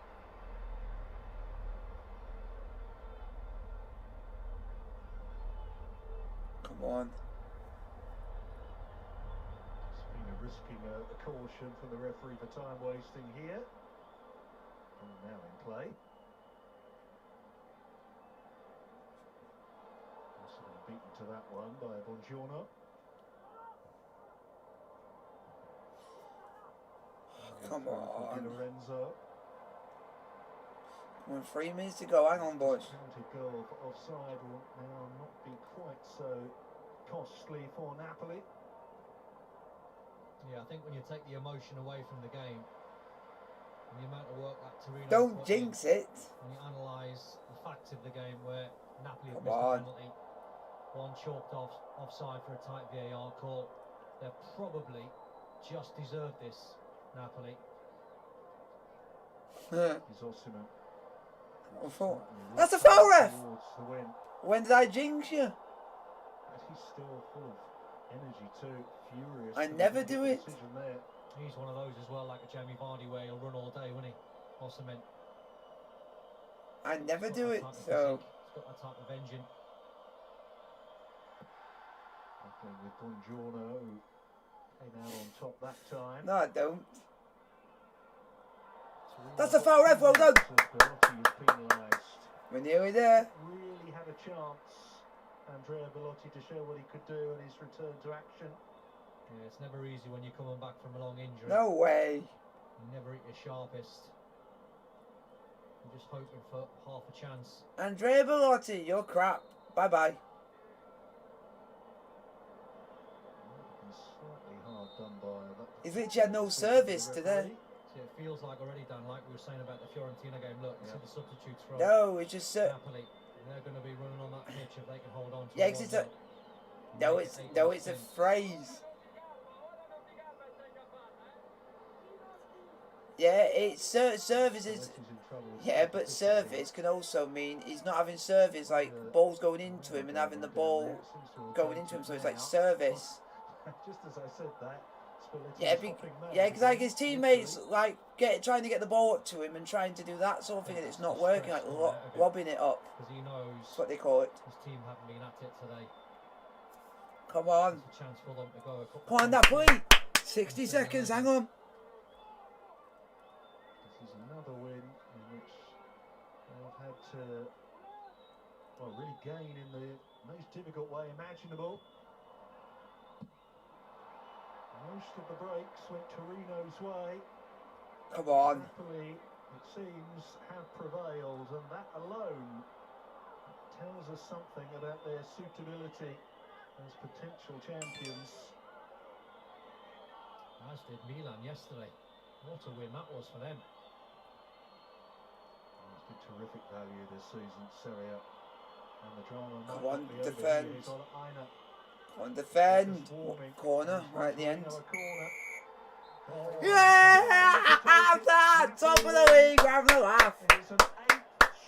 Come on. Ospina risking a caution from the referee for time wasting here. Ball now in play. Also been beaten to that one by Buongiorno. Come on. Lorenzo. Come on, 3 minutes to go. Hang on, boys. Counted goal for offside will now not be quite so costly for Napoli. Yeah, I think when you take the emotion away from the game and the amount of work that Torino Don't put in, jinx it. when you analyse the facts of the game where Napoli have Come missed on. a penalty, one chalked offside for a tight VAR call, they probably just deserved this, Napoli. He's Osimhen. That's a foul, ref! Towards the win. When did I jinx you? But he's still full of energy too, furious. I to never make the do it. decision there. He's one of those as well, like a Jamie Vardy, where he'll run all day, won't he? Osimhen. I never He's do got it, that type of so... physique, he's got that type of engine. Battling with Buongiorno, who came out on top that time. No, I don't. Torino That's a foul, ref, well done. Belotti is penalised. We're nearly there. Really had a chance, Andrea Belotti, to show what he could do in his return to action. Yeah, it's never easy when you're coming back from a long injury. No way. You never at your sharpest. You're just hoping for half a chance. Andrea Belotti, you're crap. Bye-bye. He's slightly hard done by that. He's literally had no service today. See, it feels like already, Dan, like we were saying about the Fiorentina game. Look, you see the substitutes from No, it's just... Napoli. They're going to be running on that pitch if they can hold on to Yeah, it. 'cause it's a... No, it's a phrase. Yeah, it's services. Belotti's in trouble with Yeah, but competition. service can also mean he's not having service, like balls going into him and having the ball going into him. So it's like service. Just as I said that, Spalletti's Yeah, hopping mad yeah, because like his again, teammates literally. like trying to get the ball up to him and trying to do that sort of thing, and it's not working. Like lobbing it up. Because he knows That's what they call it. his team haven't been at it today. Come on, It's a chance for them to go a couple come on, of Napoli. times. 60 seconds. Hang on. This is another win in which they've had to, well, really gain in the most difficult way imaginable. Most of the breaks went Torino's way. Come on. Napoli, it seems, have prevailed, and that alone tells us something about their suitability as potential champions. As did Milan yesterday. What a win that was for them. It's been terrific value this season, Serie A. And the drama might Come on, not be over defend. here. He's on Aina. Come on, defend. Just warming. Corner, right at the end. Torino a corner. Oh, Yeah! That! Top of the league, we're having a laugh. It's an 8th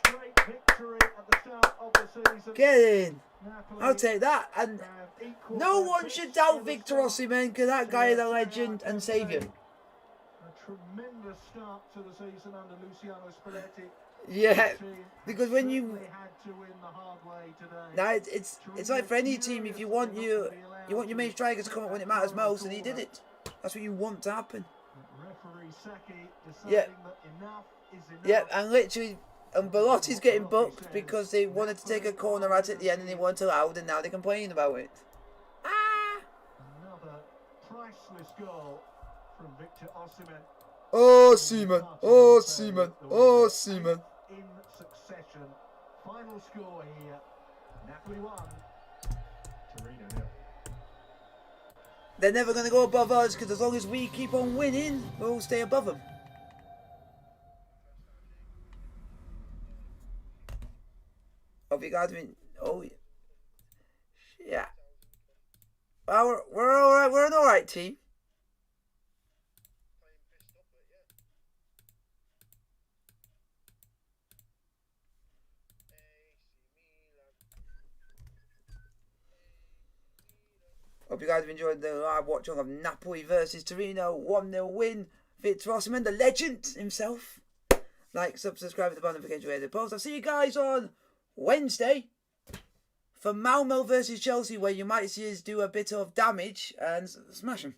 straight victory at the start of the season. Get in. Napoli I'll take that. And have equalled no their one pitch should doubt in the Victor start. Osimhen, because that guy is a legend and saviour. A tremendous start to the season under Luciano Spalletti. Yeah, The team because when you certainly had to win the hard way today. now it's like for any team, if you want your main striker to come up when it matters most, and he did it. That's what you want to happen. Referee Seki deciding Yeah. that enough is enough. Yeah, and literally, and Belotti's getting booked because they wanted to take a corner at the end and they weren't allowed, and now they're complaining about it. Ah! Another priceless goal from Victor Osimhen. Oh, Seaman! Oh, Seaman! Oh, Seaman! In succession. Final score here. Napoli 1. Torino 0. They're never going to go above us because as long as we keep on winning, we'll stay above them. Hope you guys been. Oh, yeah. Well, we're all right. We're an all right team. Hope you guys have enjoyed the live watch of Napoli versus Torino. 1-0 win. Victor Osimhen, the legend himself. Like, subscribe to the notification related post. I'll see you guys on Wednesday for Malmo versus Chelsea, where you might see us do a bit of damage and smash them.